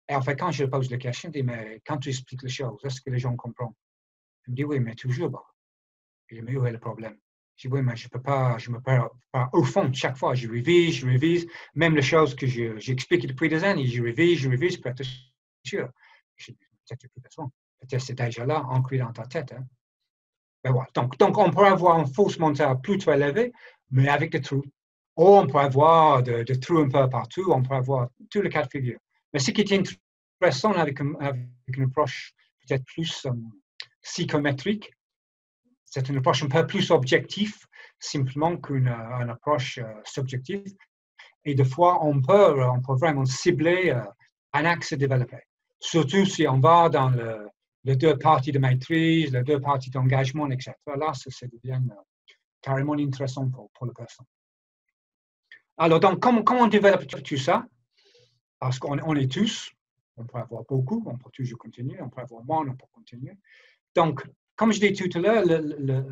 Et en fait, quand je pose la question, je dis, mais quand tu expliques les choses, est-ce que les gens comprennent? Elle me dit, oui, mais toujours pas. Je dis, mais où est le problème? Je dis, oui, mais je me prépare au fond, chaque fois, je révise, même les choses que j'explique depuis des années, je révise pour être sûr. Je dis, peut-être plus besoin. Peut-être c'est déjà là, ancré dans ta tête. Hein. Ben voilà. Donc, on peut avoir une force mentale plutôt élevée, mais avec des trous. Ou on peut avoir des trous un peu partout, on peut avoir tous les cas de figure. Mais ce qui est intéressant avec une approche peut-être plus psychométrique, c'est une approche un peu plus objective, simplement qu'une approche subjective. Et des fois, on peut vraiment cibler un axe à développer. Surtout si on va dans les deux parties de maîtrise, les deux parties d'engagement, etc. Là, ça devient carrément intéressant pour la personne. Alors, donc, comment on développe tout ça? Parce qu'on est tous, on peut avoir beaucoup, on peut toujours continuer, on peut avoir moins, on peut continuer. Donc, comme je disais tout à l'heure,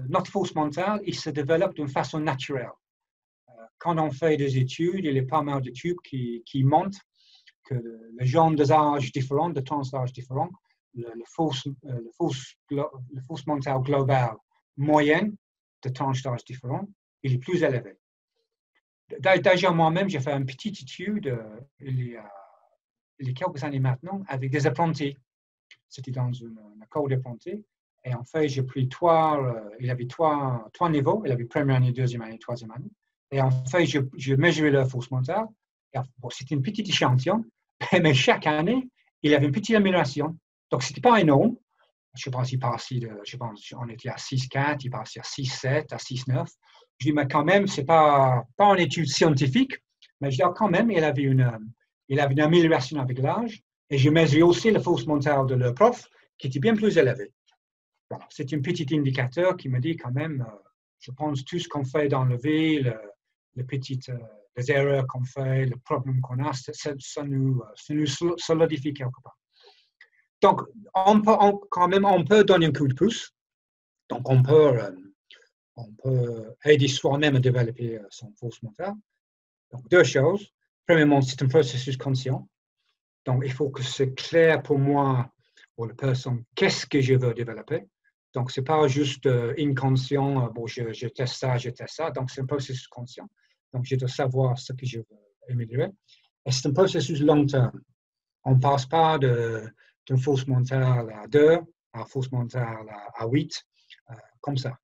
notre force mentale, il se développe d'une façon naturelle. Quand on fait des études, il y a pas mal d'études qui montrent que les gens des âges différents, de tranches d'âge différents, le force mentale globale moyenne de tranches d'âge différents, il est plus élevé. Déjà, moi-même, j'ai fait une petite étude il y a quelques années maintenant avec des apprentis. C'était dans une école d'apprentis. Et en fait, j'ai pris il y avait trois niveaux. Il y avait première année, deuxième année, troisième année. Et en fait, je mesurais leur force mentale. Bon, c'était une petite échantillon, mais chaque année, il y avait une petite amélioration. Donc, ce n'était pas énorme. Je pense qu'il passait on était à 6,4, il passait à 6,7, à 6,9. Je dis, mais quand même, ce n'est pas une étude scientifique, mais je dis, quand même, il avait une amélioration avec l'âge. Et je mesurais aussi la force mentale de leur prof, qui était bien plus élevée. Bon, c'est un petit indicateur qui me dit quand même, je pense, tout ce qu'on fait dans la vie, les erreurs qu'on fait, le problème qu'on a, ça nous solidifie quelque part. Donc, on peut donner un coup de pouce. Donc, on peut aider soi-même à développer son force mentale. Donc, deux choses. Premièrement, c'est un processus conscient. Donc, il faut que c'est clair pour moi, pour la personne, qu'est-ce que je veux développer. Donc, ce n'est pas juste inconscient, bon, je teste ça. Donc, c'est un processus conscient. Donc, je dois savoir ce que je veux améliorer. Et c'est un processus long terme. On ne passe pas d'une force mentale à 2, à force mentale à 8, comme ça.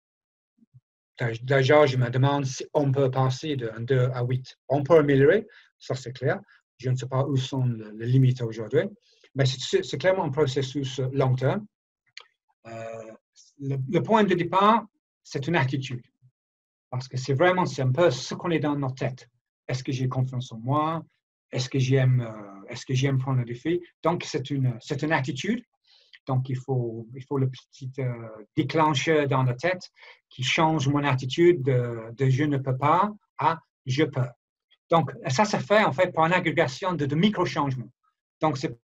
Déjà, je me demande si on peut passer de 2 à 8. On peut améliorer, ça c'est clair. Je ne sais pas où sont les limites aujourd'hui, mais c'est clairement un processus long terme. Le point de départ, c'est une attitude. Parce que c'est un peu ce qu'on est dans notre tête. Est-ce que j'ai confiance en moi? Est-ce que j'aime prendre le défi? Donc, c'est une attitude. Donc, il faut le petit déclencheur dans la tête qui change mon attitude de je ne peux pas à je peux. Donc, ça se fait en fait par une agrégation de micro-changements. Donc, c'est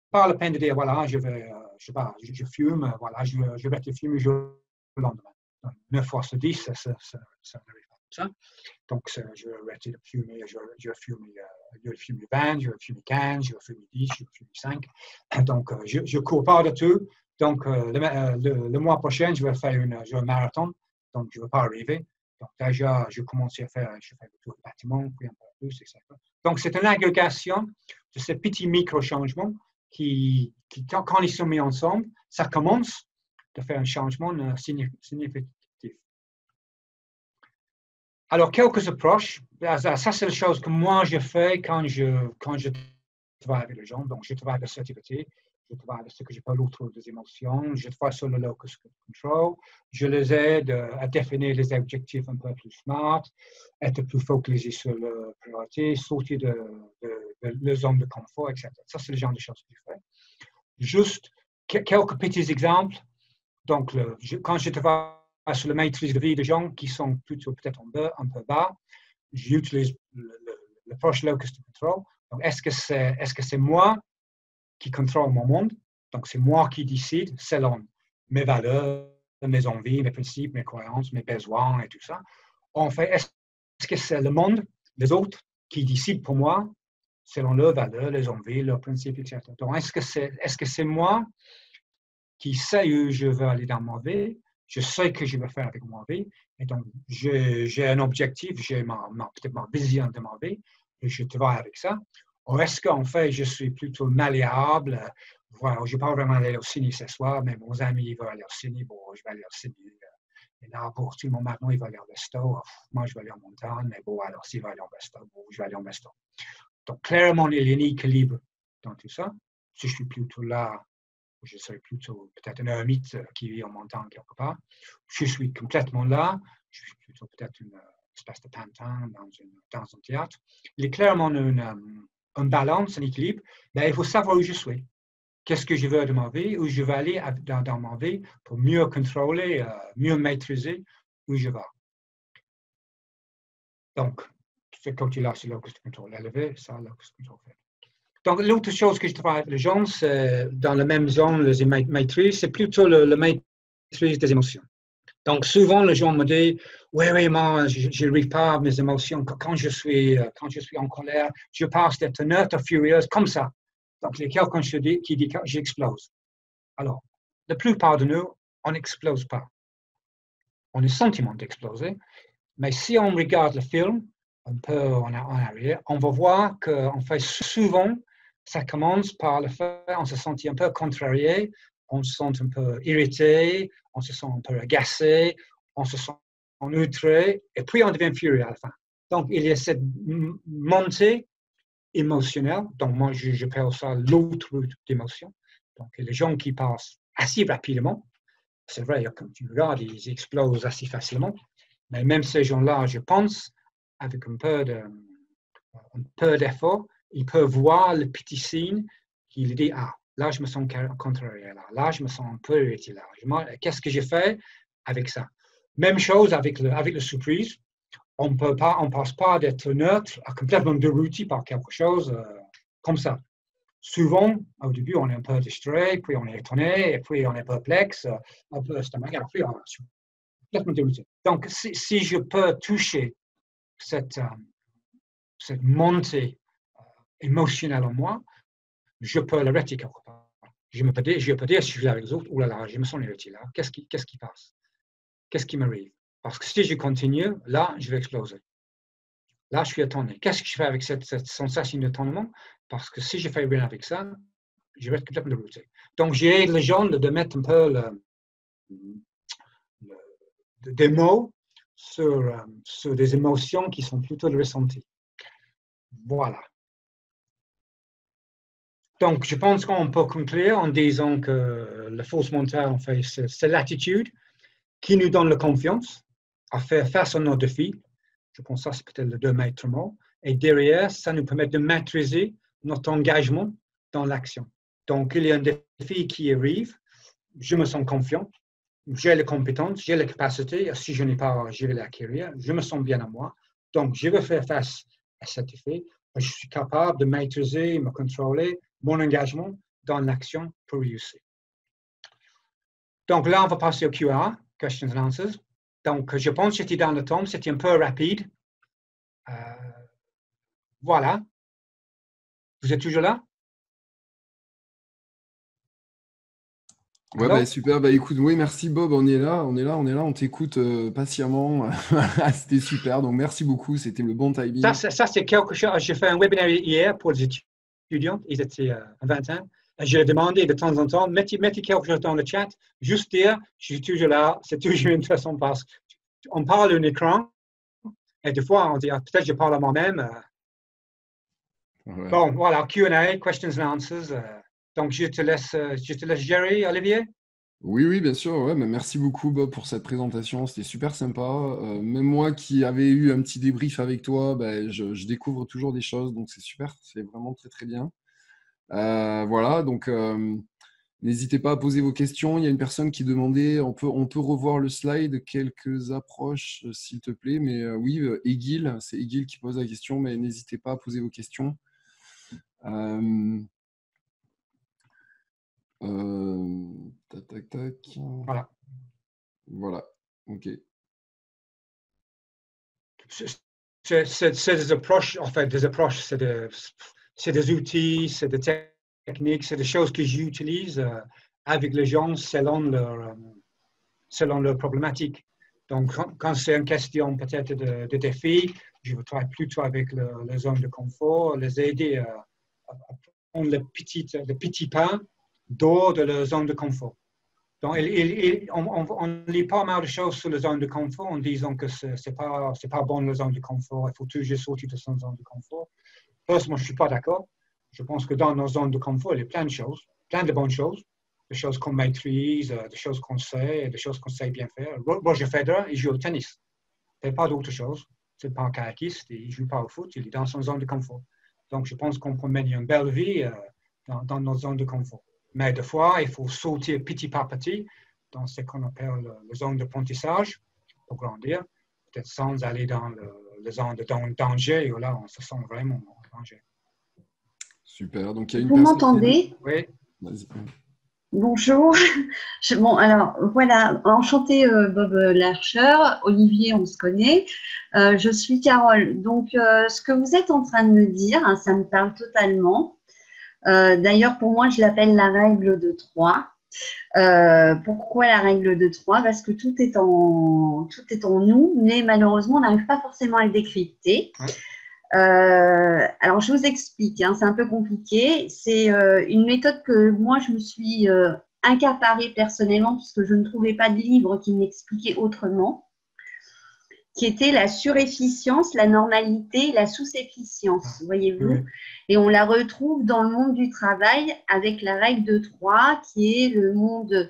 pas la peine de dire, voilà, je fume, voilà, je vais arrêter de fumer le lendemain. 9 fois sur 10, ça n'arrive pas comme ça. Donc, je vais arrêter de fumer, je vais fumer 20, je vais fumer 15, je vais fumer 10, je vais fumer 5. Donc, je ne cours pas de tout. Donc, le mois prochain, je vais faire un marathon. Donc, je ne vais pas arriver. Donc, déjà, je commence à faire le tour du bâtiment, puis un peu plus, etc. Donc, c'est une agrégation de ces petits micro-changements qui, quand ils sont mis ensemble, ça commence de faire un changement significatif. Alors, quelques approches. Ça, c'est la chose que moi, je fais quand je travaille avec les gens. Donc, je travaille avec l'assertivité, je travaille avec ce que j'appelle l'autre des émotions, je travaille sur le locus control, je les aide à définir les objectifs un peu plus smart, être plus focalisé sur la priorité, sortir de la zone de confort, etc. Ça, c'est le genre de choses que je fais. Juste quelques petits exemples. Donc, quand je travaille sur la maîtrise de vie des gens qui sont plutôt peut-être un peu bas, j'utilise l'approche locus de control. Donc, est-ce que c'est moi qui contrôle mon monde? Donc, c'est moi qui décide selon mes valeurs, mes envies, mes principes, mes croyances, mes besoins et tout ça. En fait, est-ce que c'est le monde, les autres, qui décident pour moi selon leurs valeurs, les envies, leurs principes, etc. Donc, est-ce que c'est moi qui sais où je veux aller dans ma vie? Je sais ce que je veux faire avec ma vie. Et donc, j'ai un objectif, j'ai peut-être ma vision de ma vie, et je travaille avec ça. Ou est-ce qu'en fait, je suis plutôt malléable? Voilà, je ne vais pas vraiment aller au ciné ce soir, mais mes amis veulent aller au ciné. Bon, je vais aller au ciné. Et là, pour tout le monde maintenant, il va aller au resto. Moi, je vais aller en montagne, mais bon, alors s'il va aller au resto, bon, je vais aller au resto. Donc, clairement, il y a un équilibre dans tout ça. Si je suis plutôt là, je serais plutôt peut-être un ermite qui vit en montagne quelque part. Je suis complètement là. Je suis plutôt peut-être une espèce de pantin dans un théâtre. Il y a clairement une balance, un équilibre. Mais il faut savoir où je suis. Qu'est-ce que je veux de ma vie, où je veux aller dans ma vie pour mieux contrôler, mieux maîtriser où je vais. Donc, ce côté-là, c'est locus de contrôle élevé, ça, locus de contrôle faible. Donc, l'autre chose que je travaille avec les gens, c'est dans la même zone, les maîtrises, c'est plutôt la maîtrise des émotions. Donc, souvent, les gens me disent, oui, moi, je n'arrive pas à mes émotions. Quand je suis en colère, je passe d'être neutre à furieuse, comme ça. Donc, il y a quelqu'un qui dit que j'explose. Alors, la plupart de nous, on n'explose pas. On a le sentiment d'exploser, mais si on regarde le film, un peu en arrière, on va voir qu'en fait, souvent, ça commence par le fait qu'on se sent un peu contrarié, on se sent un peu irrité, on se sent un peu agacé, on se sent outré, et puis on devient furieux à la fin. Donc, il y a cette montée émotionnelle. Donc, moi, j'appelle ça l'autoroute d'émotion. Donc, les gens qui passent assez rapidement, c'est vrai, comme tu regardes, ils explosent assez facilement. Mais même ces gens-là, je pense, avec un peu d'effort, ils peuvent voir le petit signe qui lui dit, ah, là, je me sens contrarié, là, je me sens un peu irrité, là. Qu'est-ce que j'ai fait avec ça? Même chose avec le surprise. On ne passe pas d'être neutre à complètement dérouté par quelque chose comme ça. Souvent, au début, on est un peu distrait, puis on est étonné, et puis on est perplexe, un peu estomaqué, puis on est complètement dérouté. Donc, si je peux toucher cette montée émotionnelle en moi, je peux l'arrêter quelque part. Je peux dire, si je suis avec les autres, oh là là, je me sens irrité là. Qu'est-ce qui passe? Qu'est-ce qui m'arrive? Parce que si je continue, là, je vais exploser. Là, je suis étonné. Qu'est-ce que je fais avec cette sensation d'étonnement? Parce que si je fais rien avec ça, je vais être complètement dérouté. Donc, j'aide les gens de mettre un peu des mots sur des émotions qui sont plutôt ressenties. Voilà. Donc, je pense qu'on peut conclure en disant que la force mentale, en fait, c'est l'attitude qui nous donne la confiance à faire face à nos défis. Je pense que ça, c'est peut-être les deux maîtres mots. Et derrière, ça nous permet de maîtriser notre engagement dans l'action. Donc, il y a un défi qui arrive, je me sens confiant, j'ai les compétences, j'ai les capacités, si je n'ai pas, je vais l'acquérir, je me sens bien à moi. Donc, je vais faire face à cet défi. Je suis capable de maîtriser, me contrôler, mon engagement dans l'action pour réussir. Donc là, on va passer au Q&A, questions and answers. Donc, je pense que j'étais dans le temps, c'était un peu rapide. Voilà. Vous êtes toujours là? Ouais, bah, super. Bah, écoute, oui, merci Bob. On est là, on t'écoute patiemment. C'était super. Donc, merci beaucoup. C'était le bon timing. Ça c'est quelque chose. J'ai fait un webinaire hier pour les étudiants. Ils étaient à 20 ans. J'ai demandé de temps en temps, mettez quelque chose dans le chat. Juste dire, je suis toujours là. C'est toujours une façon parce qu'on parle d'un écran. Et des fois, on dit, ah, peut-être je parle à moi-même. Ouais. Bon, voilà, Q&A, questions and answers. Donc, je te laisse gérer, Olivier. Oui, bien sûr. Ouais, mais merci beaucoup, Bob, pour cette présentation. C'était super sympa. Même moi qui avais eu un petit débrief avec toi, bah, je découvre toujours des choses. Donc, c'est super. C'est vraiment très, très bien. Voilà, donc n'hésitez pas à poser vos questions. Il y a une personne qui demandait, on peut revoir le slide, quelques approches, s'il te plaît. Mais oui, Egil, c'est Egil qui pose la question, mais n'hésitez pas à poser vos questions. Tac. Voilà. Voilà, ok. C'est des approches, en fait, c'est des outils, c'est des techniques, c'est des choses que j'utilise avec les gens selon leur problématique. Donc, quand c'est une question peut-être de défi, je vais travailler plutôt avec les zones de confort, les aider à prendre le petit pas dehors de la zone de confort. Donc, on lit pas mal de choses sur la zone de confort en disant que c'est pas bon la zone de confort, il faut toujours sortir de son zone de confort. Personnellement, je ne suis pas d'accord. Je pense que dans nos zones de confort, il y a plein de choses, plein de bonnes choses, des choses qu'on maîtrise, des choses qu'on sait, des choses qu'on sait bien faire. Roger Federer, il joue au tennis. Il ne fait pas d'autre chose. C'est pas un kayakiste, il ne joue pas au foot, il est dans son zone de confort. Donc, je pense qu'on peut mener une belle vie dans nos zones de confort. Mais des fois, il faut sauter petit par petit dans ce qu'on appelle la zone d'apprentissage pour grandir, peut-être sans aller dans la zone de danger, où là, on se sent vraiment en danger. Super. Donc, il y a une Vous m'entendez? Oui. Vas-y. Bonjour. Bon, alors, voilà, enchanté Bob Larcher. Olivier, on se connaît. Je suis Carole. Donc, ce que vous êtes en train de me dire, hein, ça me parle totalement. D'ailleurs, pour moi, je l'appelle la règle de 3. Pourquoi la règle de 3? Parce que tout est en nous, mais malheureusement, on n'arrive pas forcément à le décrypter. Ouais. Alors, je vous explique, hein, c'est un peu compliqué. C'est une méthode que moi, je me suis accaparée personnellement, puisque je ne trouvais pas de livre qui m'expliquait autrement, qui était la surefficience, la normalité, la sous-efficience, voyez-vous. Oui. Et on la retrouve dans le monde du travail avec la règle de 3, qui est le monde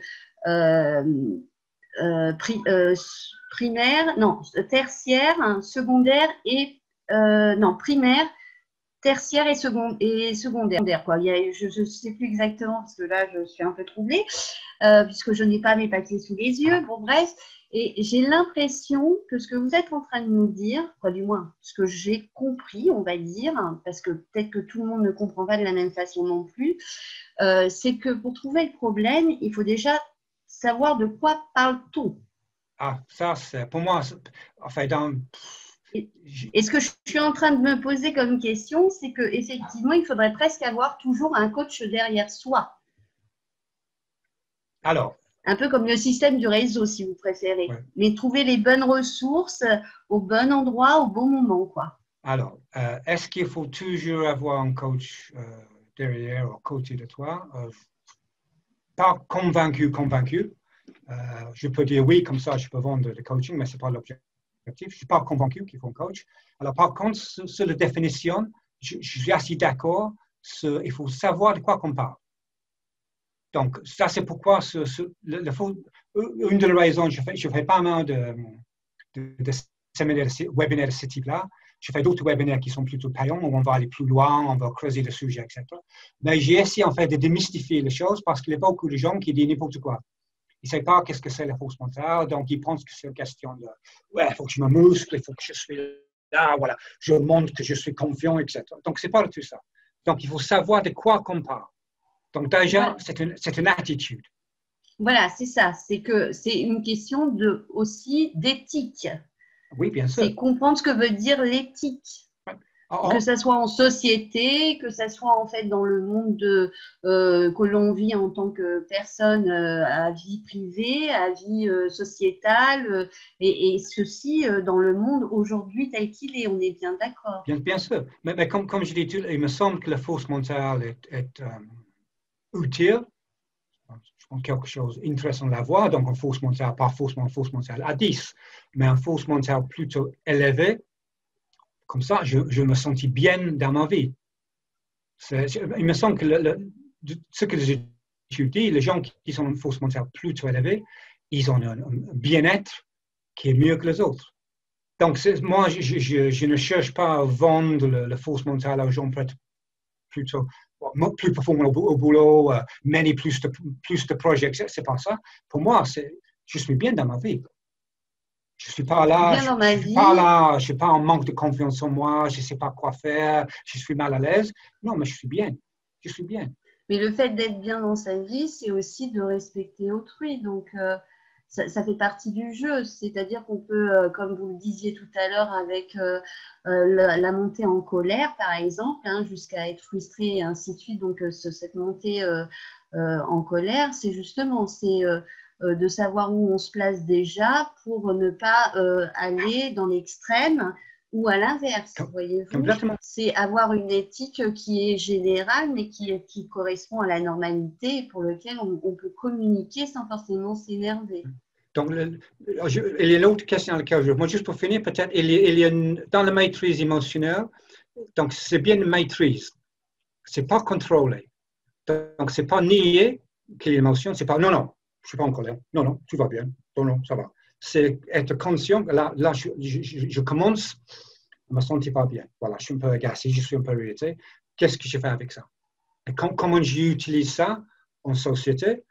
primaire, non, tertiaire, hein, secondaire et non, primaire, tertiaire et secondaire, quoi. Je ne sais plus exactement parce que là, je suis un peu troublée puisque je n'ai pas mes papiers sous les yeux. Bon, bref. Et j'ai l'impression que ce que vous êtes en train de nous dire, quoi, du moins, ce que j'ai compris, on va dire, parce que peut-être que tout le monde ne comprend pas de la même façon non plus, c'est que pour trouver le problème, il faut déjà savoir de quoi parle-t-on. Ah, ça, c'est pour moi, enfin, Et ce que je suis en train de me poser comme question, c'est qu'effectivement, il faudrait presque avoir toujours un coach derrière soi. Alors, un peu comme le système du réseau, si vous préférez. Ouais. Mais trouver les bonnes ressources au bon endroit, au bon moment, quoi. Alors, est-ce qu'il faut toujours avoir un coach derrière ou côté de toi? Pas convaincu. Je peux dire oui, comme ça, je peux vendre le coaching, mais ce n'est pas l'objectif. Je ne suis pas convaincu qu'il faut un coach. Alors, par contre, sur la définition, je suis assez d'accord. Il faut savoir de quoi on parle. Donc, ça, c'est pourquoi une des raisons, je fais pas mal de séminaires, webinaires de ce type-là. Je fais d'autres webinaires qui sont plutôt payants, où on va aller plus loin, on va creuser le sujet, etc. Mais j'ai essayé, en fait, de démystifier les choses parce qu'il y a beaucoup de gens qui disent n'importe quoi. Ils ne savent pas qu'est-ce que c'est la force mentale, donc ils pensent que c'est une question de « ouais, il faut que je me muscle, il faut que je suis là, voilà, je montre que je suis confiant, etc. » Donc, ce n'est pas tout ça. Donc, il faut savoir de quoi on parle. Donc, déjà, c'est une attitude. Voilà, c'est ça. C'est que c'est une question aussi d'éthique. Oui, bien sûr. C'est comprendre ce que veut dire l'éthique. Que ça soit en société, que ça soit en fait dans le monde que l'on vit en tant que personne à vie privée, à vie sociétale, et ceci dans le monde aujourd'hui tel qu'il est. On est bien d'accord. Bien sûr. Mais comme je dis, il me semble que la force mentale est utile. Je pense quelque chose d'intéressant à voir. Donc, une force mentale, pas forcément une force mentale à 10, mais une force mentale plutôt élevée. Comme ça, je me sentis bien dans ma vie. Il me semble que ce que j'étudie, les gens qui sont une force mentale plutôt élevée, ils ont un bien-être qui est mieux que les autres. Donc, moi, je ne cherche pas à vendre la force mentale aux gens pour être plutôt plus performants au boulot, mener plus de projets. C'est pas ça. Pour moi, je suis bien dans ma vie. Je ne suis pas là, je ne suis pas en manque de confiance en moi, je ne sais pas quoi faire, je suis mal à l'aise. Non, mais je suis bien. Je suis bien. Mais le fait d'être bien dans sa vie, c'est aussi de respecter autrui. Donc, ça fait partie du jeu. C'est-à-dire qu'on peut, comme vous le disiez tout à l'heure, avec la montée en colère, par exemple, hein, jusqu'à être frustré et ainsi de suite. Donc, cette montée en colère, c'est justement, de savoir où on se place déjà pour ne pas aller dans l'extrême ou à l'inverse, voyez-vous. C'est avoir une éthique qui est générale, mais qui correspond à la normalité et pour lequel on peut communiquer sans forcément s'énerver. Donc, il y a une autre question à laquelle moi, juste pour finir, peut-être, il y a dans la maîtrise émotionnelle, donc c'est bien une maîtrise. Ce n'est pas contrôler. Donc, ce n'est pas nier qu'il y a l'émotion, c'est pas non, je ne suis pas en colère. Non, tout va bien. Non, ça va. C'est être conscient. Là je commence à me sentir pas bien. Voilà, je suis un peu agacé, je suis un peu irrité. Qu'est-ce que je fais avec ça? Et comment j'utilise ça en société?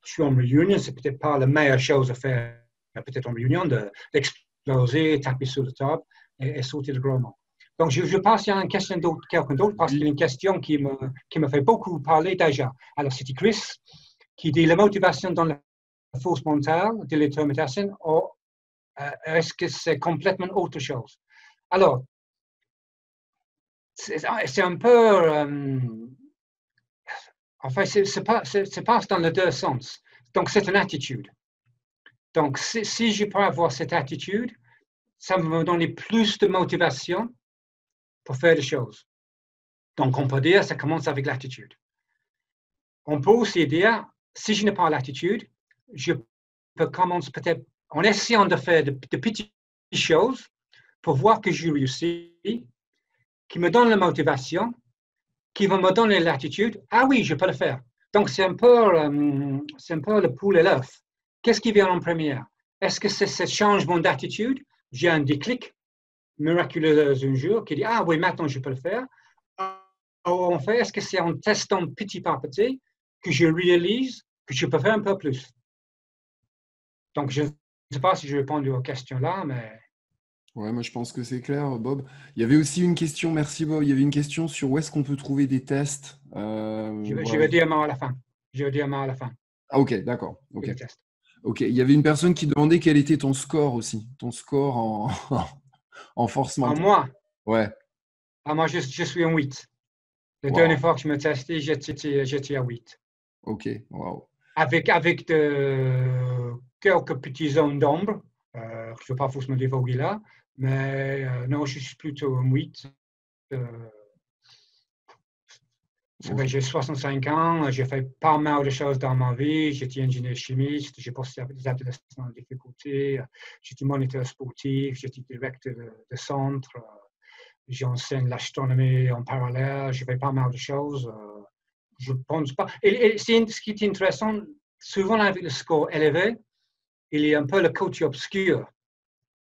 Je suis en réunion, c'est peut-être pas la meilleure chose à faire, peut-être en réunion, d'exploser, taper sur la table et sauter le gros mot. Donc, je passe à une question de quelqu'un d'autre parce qu'il y a une question qui me fait beaucoup parler déjà. Alors, c'était Chris qui dit la motivation dans la force mentale de l'étermination, ou est-ce que c'est complètement autre chose? Alors, c'est un peu... enfin, c'est pas dans les deux sens. Donc, c'est une attitude. Donc, si je peux avoir cette attitude, ça va me donner plus de motivation pour faire des choses. Donc, on peut dire que ça commence avec l'attitude. On peut aussi dire, si je n'ai pas l'attitude, je peux commencer peut-être en essayant de faire de petites choses pour voir que je réussis, qui me donnent la motivation, qui vont me donner l'attitude. Ah oui, je peux le faire. Donc, c'est un peu le poule et l'œuf. Qu'est-ce qui vient en première? Est-ce que c'est ce changement d'attitude? J'ai un déclic miraculeux un jour qui dit, ah oui, maintenant je peux le faire. En fait, est-ce que c'est en testant petit par petit que je réalise que je peux faire un peu plus? Donc, je ne sais pas si j'ai répondu aux questions là, mais... Ouais, moi je pense que c'est clair, Bob. Il y avait aussi une question, merci Bob, il y avait une question sur où est-ce qu'on peut trouver des tests. Je Voilà. vais dire à la fin. Je vais dire à la fin. Ah ok, d'accord. Ok. Les tests. Ok, il y avait une personne qui demandait quel était ton score aussi, ton score en force En mentale. moi, Ouais, moi je suis en 8. La Wow. dernière fois que je me testais, j'étais à 8. ok, wow. Avec quelques petites zones d'ombre. Je ne veux pas forcément dévoguer là, mais non, je suis plutôt en 8. J'ai 65 ans, j'ai fait pas mal de choses dans ma vie. J'étais ingénieur chimiste, j'ai passé des adolescents en difficulté, j'étais moniteur sportif, j'étais directeur de centre, j'enseigne l'astronomie en parallèle, j'ai fait pas mal de choses. Je pense pas. Et ce qui est intéressant, souvent avec le score élevé, il est un peu le côté obscur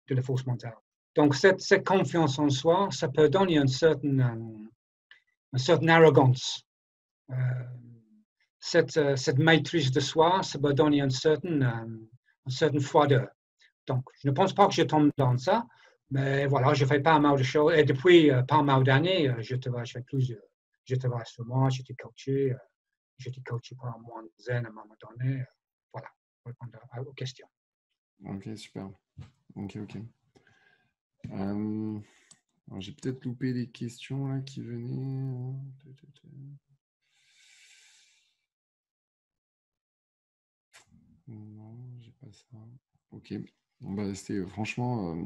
de la force mentale. Donc, cette confiance en soi, ça peut donner une certaine arrogance. Cette maîtrise de soi, ça peut donner une certaine froideur. Donc, je ne pense pas que je tombe dans ça, mais voilà, je fais pas mal de choses. Et depuis pas mal d'années, je travaille sur moi, j'étais coaché par moi zen à un moment donné. Voilà, pour répondre aux questions. Ok, super. Ok. J'ai peut-être loupé des questions là qui venaient. Non, j'ai pas ça. Ok. Bah, c'était franchement,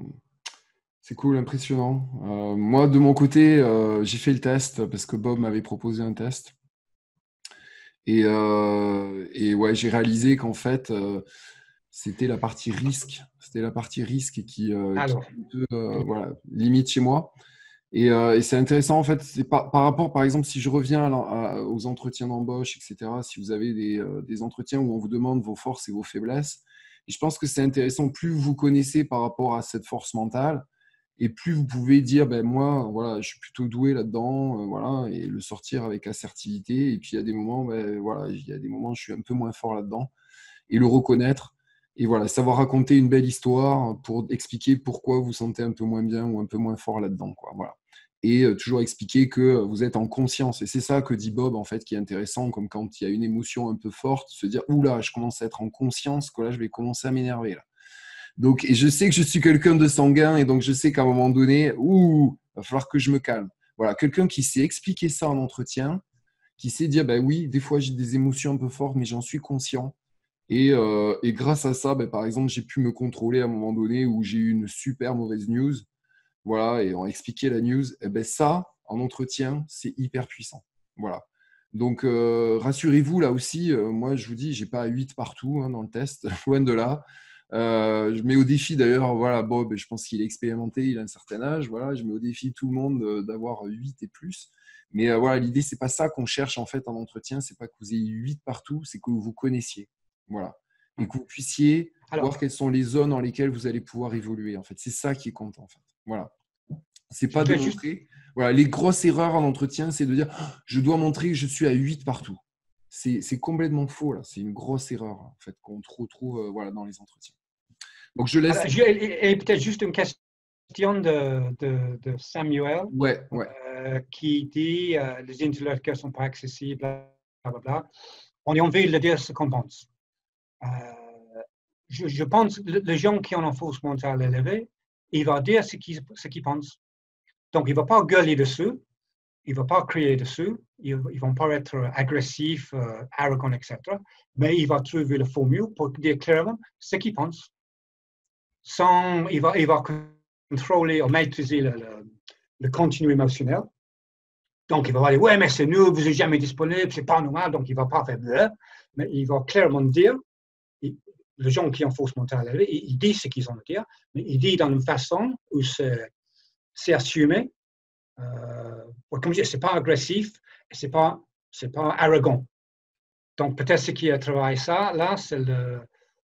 c'est cool, impressionnant. Moi, de mon côté, j'ai fait le test parce que Bob m'avait proposé un test. Et ouais, j'ai réalisé qu'en fait, c'était la partie risque. C'était la partie risque qui est un peu voilà, limite chez moi. Et c'est intéressant, en fait, c'est par rapport, par exemple, si je reviens aux entretiens d'embauche, etc., si vous avez des entretiens où on vous demande vos forces et vos faiblesses, et je pense que c'est intéressant, plus vous connaissez par rapport à cette force mentale, et plus vous pouvez dire, ben moi, voilà, je suis plutôt doué là-dedans, voilà, et le sortir avec assertivité. Et puis, il y a des moments, ben, voilà, il y a des moments où je suis un peu moins fort là-dedans, et le reconnaître. Et voilà, savoir raconter une belle histoire pour expliquer pourquoi vous vous sentez un peu moins bien ou un peu moins fort là-dedans, quoi. Voilà. Et toujours expliquer que vous êtes en conscience. Et c'est ça que dit Bob, en fait, qui est intéressant, comme quand il y a une émotion un peu forte, se dire, oula, je commence à être en conscience, que là, je vais commencer à m'énerver, là. Donc, et je sais que je suis quelqu'un de sanguin, et donc je sais qu'à un moment donné, il va falloir que je me calme. Voilà, quelqu'un qui sait expliquer ça en entretien, qui sait dire, ben oui, des fois j'ai des émotions un peu fortes, mais j'en suis conscient. Et grâce à ça, ben, par exemple, j'ai pu me contrôler à un moment donné où j'ai eu une super mauvaise news. Voilà, et on a expliqué la news. Et ben ça, en entretien, c'est hyper puissant. Voilà. Donc, rassurez-vous, là aussi, moi, je vous dis, je n'ai pas 8 partout dans le test, loin de là. Je mets au défi, d'ailleurs, voilà, Bob, je pense qu'il est expérimenté, il a un certain âge. Voilà, je mets au défi tout le monde d'avoir 8 et plus. Mais voilà, l'idée, ce n'est pas ça qu'on cherche en fait en entretien. Ce n'est pas que vous ayez 8 partout, c'est que vous vous connaissiez. Voilà. Et que vous puissiez voir quelles sont les zones dans lesquelles vous allez pouvoir évoluer. En fait, c'est ça qui compte. En fait. Voilà. C'est pas de montrer. Voilà, les grosses erreurs en entretien, c'est de dire je dois montrer que je suis à 8 partout. C'est complètement faux là. C'est une grosse erreur en fait qu'on retrouve voilà dans les entretiens. Donc je laisse. Et peut-être juste une question de Samuel. Ouais. Qui dit les interlocuteurs ne sont pas accessibles, blablabla. On est envie de dire ce qu'on pense. Je pense que les gens qui ont une force mentale élevée, ils vont dire ce qu'ils pensent. Donc, ils ne vont pas gueuler dessus, ils ne vont pas crier dessus, ils ne vont pas être agressifs, arrogants, etc. Mais ils vont trouver la formule pour dire clairement ce qu'ils pensent. Il va contrôler ou maîtriser le contenu émotionnel. Donc, il va dire, ouais, mais c'est nul, vous n'êtes jamais disponible, c'est pas normal, donc il ne va pas faire bleu, mais il va clairement dire les gens qui ont force mentale élevée, ils disent ce qu'ils ont à dire, mais ils disent dans une façon où c'est assumé. Comme je dis, c'est pas agressif, c'est pas arrogant. Donc peut-être ce qui a travaillé ça, là, c'est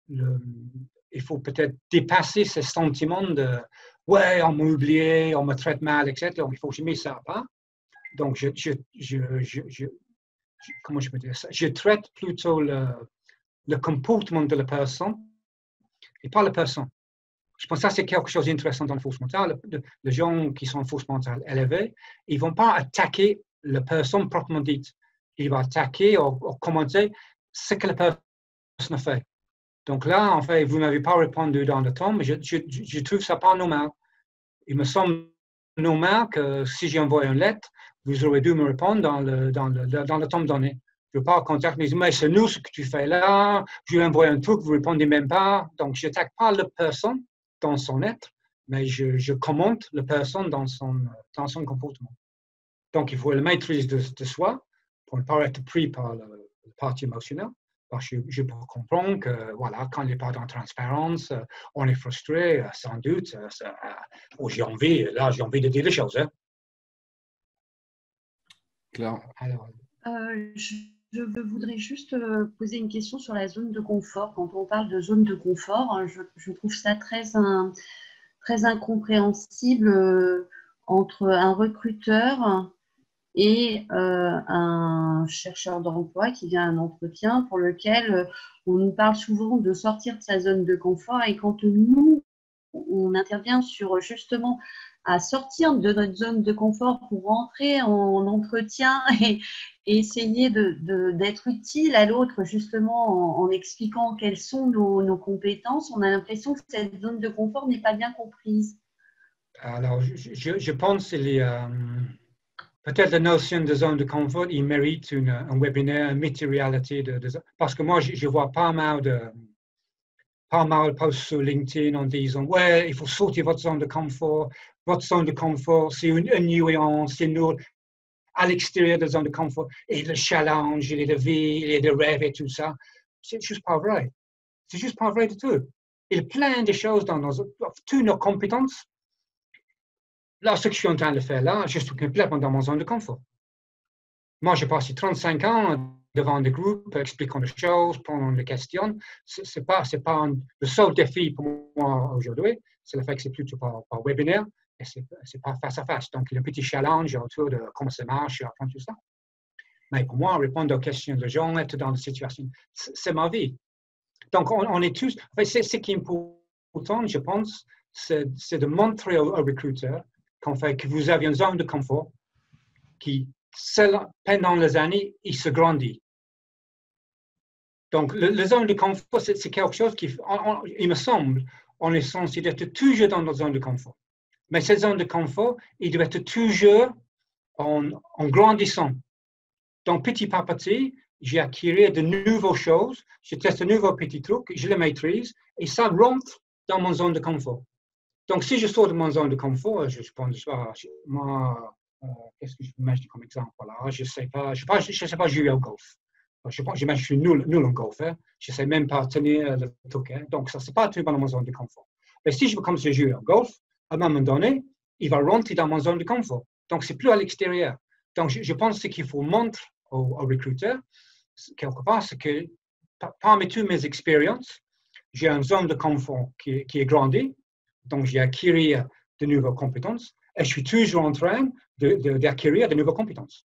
il faut peut-être dépasser ce sentiment de ouais, on m'a oublié, on me traite mal, etc. Donc il faut que je mette ça à part. Donc comment je peux dire ça? Je traite plutôt le comportement de la personne et pas la personne. Je pense que ça, c'est quelque chose d'intéressant dans la force mentale. Les gens qui sont en force mentale élevée, ils ne vont pas attaquer la personne proprement dite. Ils vont attaquer ou commenter ce que la personne a fait. Donc là, en fait, vous ne m'avez pas répondu dans le temps, mais je trouve ça pas normal. Il me semble normal que si j'ai envoyé une lettre, vous aurez dû me répondre dans le temps donné. Je ne veux pas contacter, mais c'est nous ce que tu fais là, je lui envoie un truc, vous ne répondez même pas. Donc, je n'attaque pas la personne dans son être, mais je commente la personne dans son comportement. Donc, il faut la maîtrise de soi pour ne pas être pris par la partie émotionnelle. Parce que je peux comprendre que, voilà, quand il n'est pas dans la transparence, on est frustré, sans doute. J'ai envie de dire des choses. Hein. Claire. Alors, je voudrais juste poser une question sur la zone de confort. Quand on parle de zone de confort, je trouve ça très incompréhensible entre un recruteur et un chercheur d'emploi qui vient à un entretien pour lequel on nous parle souvent de sortir de sa zone de confort, et quand nous, on intervient sur justement à sortir de notre zone de confort pour rentrer en entretien et essayer d'être utile à l'autre justement en expliquant quelles sont nos compétences, on a l'impression que cette zone de confort n'est pas bien comprise. Alors, je pense que peut-être la notion de zone de confort, il mérite un webinaire, une matérialité parce que moi, je vois pas mal de posts sur LinkedIn en disant ouais, il faut sortir votre zone de confort. Votre zone de confort, c'est une nuance, c'est nous à l'extérieur de la zone de confort et le challenge, et la vie, et le rêve et tout ça. C'est juste pas vrai. C'est juste pas vrai du tout. Il y a plein de choses dans toutes nos compétences. Là, ce que je suis en train de faire là, je suis complètement dans mon zone de confort. Moi, j'ai passé 35 ans devant des groupes, expliquant des choses, posant des questions. C'est pas le seul défi pour moi aujourd'hui, c'est le fait que c'est plutôt par webinaire et c'est pas face à face. Donc, il y a un petit challenge autour de comment ça marche, apprendre tout ça. Mais pour moi, répondre aux questions des gens, être dans des situations, c'est ma vie. Donc, on est tous. C'est ce qui est important, je pense, c'est de montrer aux recruteurs que vous avez une zone de confort qui, pendant les années, il se grandit. Donc, la zone de confort, c'est quelque chose qui, il me semble, on est censé être toujours dans notre zone de confort. Mais cette zone de confort, il doit être toujours en grandissant. Donc, petit par petit, j'ai acquis de nouvelles choses, je teste de nouveaux petits trucs, je les maîtrise, et ça rentre dans mon zone de confort. Donc, si je sors de mon zone de confort, je pense, moi, qu'est-ce que je peux imaginer comme exemple? Voilà, je ne sais pas jouer au golf. J'imagine que je suis nul en golf. Hein. Je ne sais même pas tenir le truc. Hein. Donc, ça, ce n'est pas tout dans mon zone de confort. Mais si je veux commencer à jouer au golf, à un moment donné, il va rentrer dans mon zone de confort. Donc, ce n'est plus à l'extérieur. Donc, je pense qu'il faut montrer aux recruteurs, quelque part, c'est que parmi toutes mes expériences, j'ai une zone de confort qui est grandie. Donc, j'ai acquis de nouvelles compétences et je suis toujours en train d'acquérir de nouvelles compétences.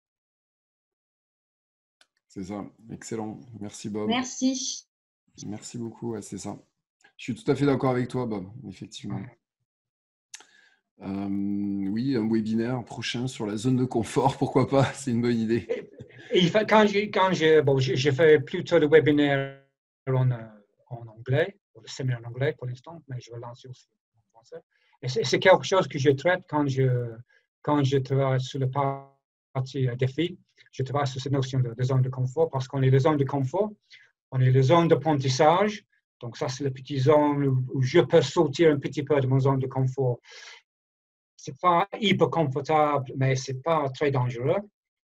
C'est ça, excellent. Merci Bob. Merci. Merci beaucoup, ouais, c'est ça. Je suis tout à fait d'accord avec toi, Bob, effectivement. Oui, un webinaire prochain sur la zone de confort, pourquoi pas, c'est une bonne idée. J'ai fait plutôt de webinaires en anglais, le séminaire en anglais pour l'instant, mais je vais lancer aussi en français. Et c'est quelque chose que je traite quand je travaille sur la partie défi. Je travaille sur cette notion de zone de confort parce qu'on est les zones de confort, on est les zones d'apprentissage. Donc ça, c'est la petite zone où je peux sortir un petit peu de mon zone de confort. C'est pas hyper confortable, mais c'est pas très dangereux.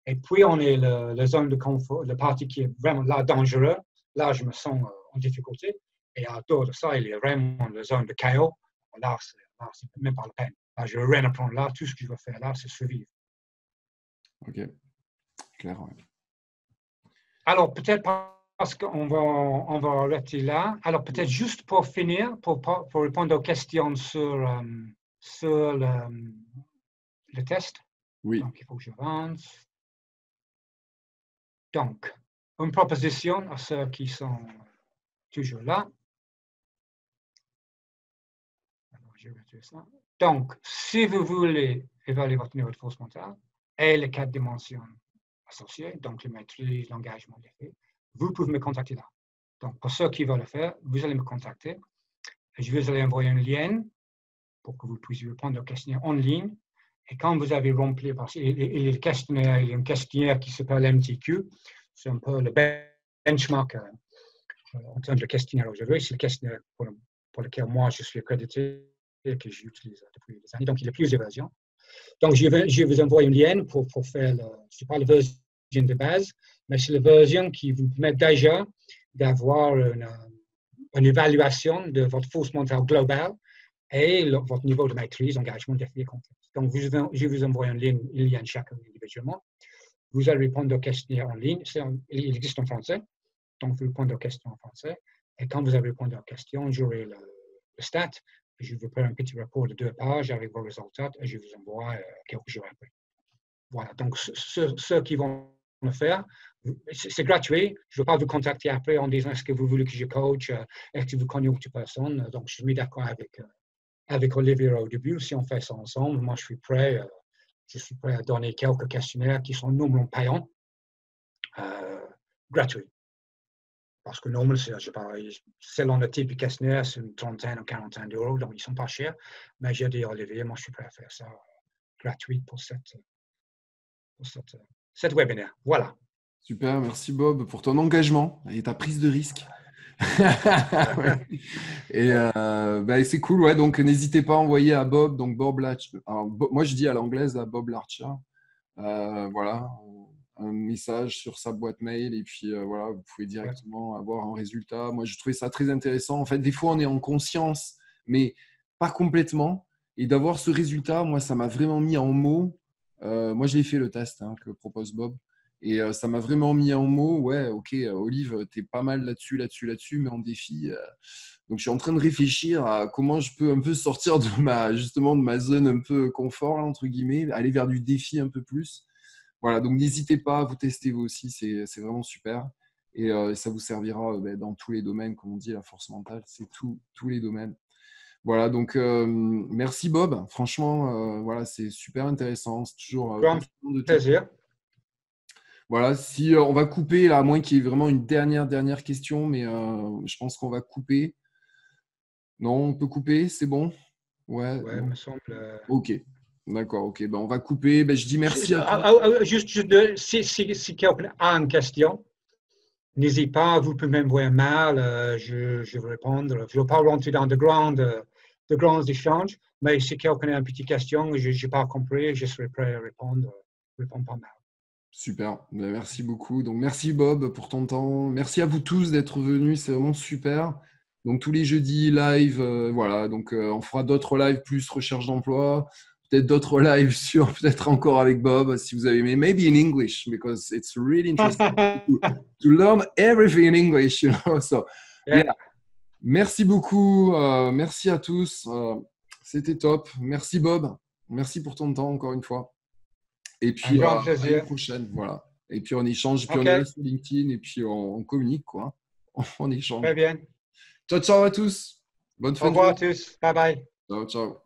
Et puis, on est la zone de confort, la partie qui est vraiment là dangereuse. Là, je me sens en difficulté. Et autour de ça, il y a vraiment la zone de chaos. Là, c'est même pas la peine. Là, je vais rien apprendre là. Tout ce que je vais faire là, c'est survivre. Ok, clair. Ouais. Alors, peut-être parce qu'on va arrêter là. Alors, peut-être juste pour finir, pour répondre aux questions sur le test. Oui. Donc, il faut que j'avance. Donc, une proposition à ceux qui sont toujours là. Alors, je vais mettre ça. Donc, si vous voulez évaluer votre niveau de force mentale et les 4 dimensions associées, donc la maîtrise, l'engagement, l'effet, vous pouvez me contacter là. Donc, pour ceux qui veulent le faire, vous allez me contacter. Et je vais vous envoyer un lien pour que vous puissiez répondre au questionnaire en ligne. Et quand vous avez rempli, parce qu'il y a un questionnaire qui s'appelle MTQ, c'est un peu le benchmark en termes de questionnaire aujourd'hui. C'est le questionnaire pour lequel moi je suis accrédité et que j'utilise depuis des années. Donc, il y a plusieurs versions. Donc, je vais vous envoyer un lien pour faire, je sais pas la version de base, mais c'est la version qui vous permet déjà d'avoir une évaluation de votre force mentale globale et votre niveau de maîtrise, engagement, défi et confiance. Donc, je vous envoie un lien, il y a chacun individuellement. Vous allez répondre aux questions en ligne. Il existe en français. Donc, vous répondez aux questions en français. Et quand vous avez répondu aux questions, j'aurai le stat. Je vous prépare un petit rapport de 2 pages avec vos résultats et je vous envoie quelques jours après. Voilà. Donc, ceux qui vont le faire, c'est gratuit. Je ne vais pas vous contacter après en disant est-ce que vous voulez que je coach, est-ce que vous connaissez autre personne. Donc, je suis mis d'accord avec Olivier au début. Si on fait ça ensemble, moi, je suis prêt à donner quelques questionnaires qui sont normalement payants, gratuits. Parce que normalement, selon le type de questionnaire, c'est une trentaine ou quarantaine d'euros, donc ils ne sont pas chers. Mais j'ai dit à Olivier, moi, je suis prêt à faire ça gratuit pour cette webinaire. Voilà. Super, merci Bob pour ton engagement et ta prise de risque. Ouais. Et c'est cool, ouais. Donc n'hésitez pas à envoyer à Bob, donc Bob Larcher. Alors, moi je dis à l'anglaise à Bob Larcher. Voilà, un message sur sa boîte mail et puis voilà, vous pouvez directement avoir un résultat. Moi je trouvais ça très intéressant. En fait, des fois on est en conscience, mais pas complètement. Et d'avoir ce résultat, moi ça m'a vraiment mis en mots. Moi j'ai fait le test que propose Bob. Et ça m'a vraiment mis en mots, ouais, ok, Olive, t'es pas mal là-dessus, mais en défi. Donc, je suis en train de réfléchir à comment je peux un peu sortir de ma zone un peu confort, là, entre guillemets, aller vers du défi un peu plus. Voilà, donc n'hésitez pas à vous tester vous aussi, c'est vraiment super. Et ça vous servira dans tous les domaines, comme on dit, la force mentale, c'est tous les domaines. Voilà, donc merci Bob. Franchement, voilà, c'est super intéressant. C'est toujours grand plaisir. Voilà, si on va couper, là, à moins qu'il y ait vraiment une dernière question, mais je pense qu'on va couper. Non, on peut couper, c'est bon? Ouais, il me semble. Ok, d'accord, ok. Ben, on va couper. Ben, je dis merci Juste si quelqu'un a une question, n'hésitez pas, vous pouvez m'envoyer un mail, je vais répondre. Je ne vais pas rentrer dans de grands échanges, mais si quelqu'un a une petite question, je n'ai pas compris, je serai prêt à répondre par mail. Super, merci beaucoup. Donc, merci Bob pour ton temps. Merci à vous tous d'être venus, c'est vraiment super. Donc, tous les jeudis, live, voilà. Donc, on fera d'autres lives plus recherche d'emploi, peut-être d'autres lives peut-être encore avec Bob, si vous avez aimé. Maybe in English, because it's really interesting to learn everything in English, you know. So, yeah. Merci beaucoup. Merci à tous. C'était top. Merci Bob. Merci pour ton temps encore une fois. Et puis, à la prochaine, voilà. Et puis, on échange, puis on est là sur LinkedIn, et puis on communique, quoi. On échange. Très bien. Ciao, ciao à tous. Bonne fin de journée. Au revoir à tous. Bye bye. Ciao, ciao.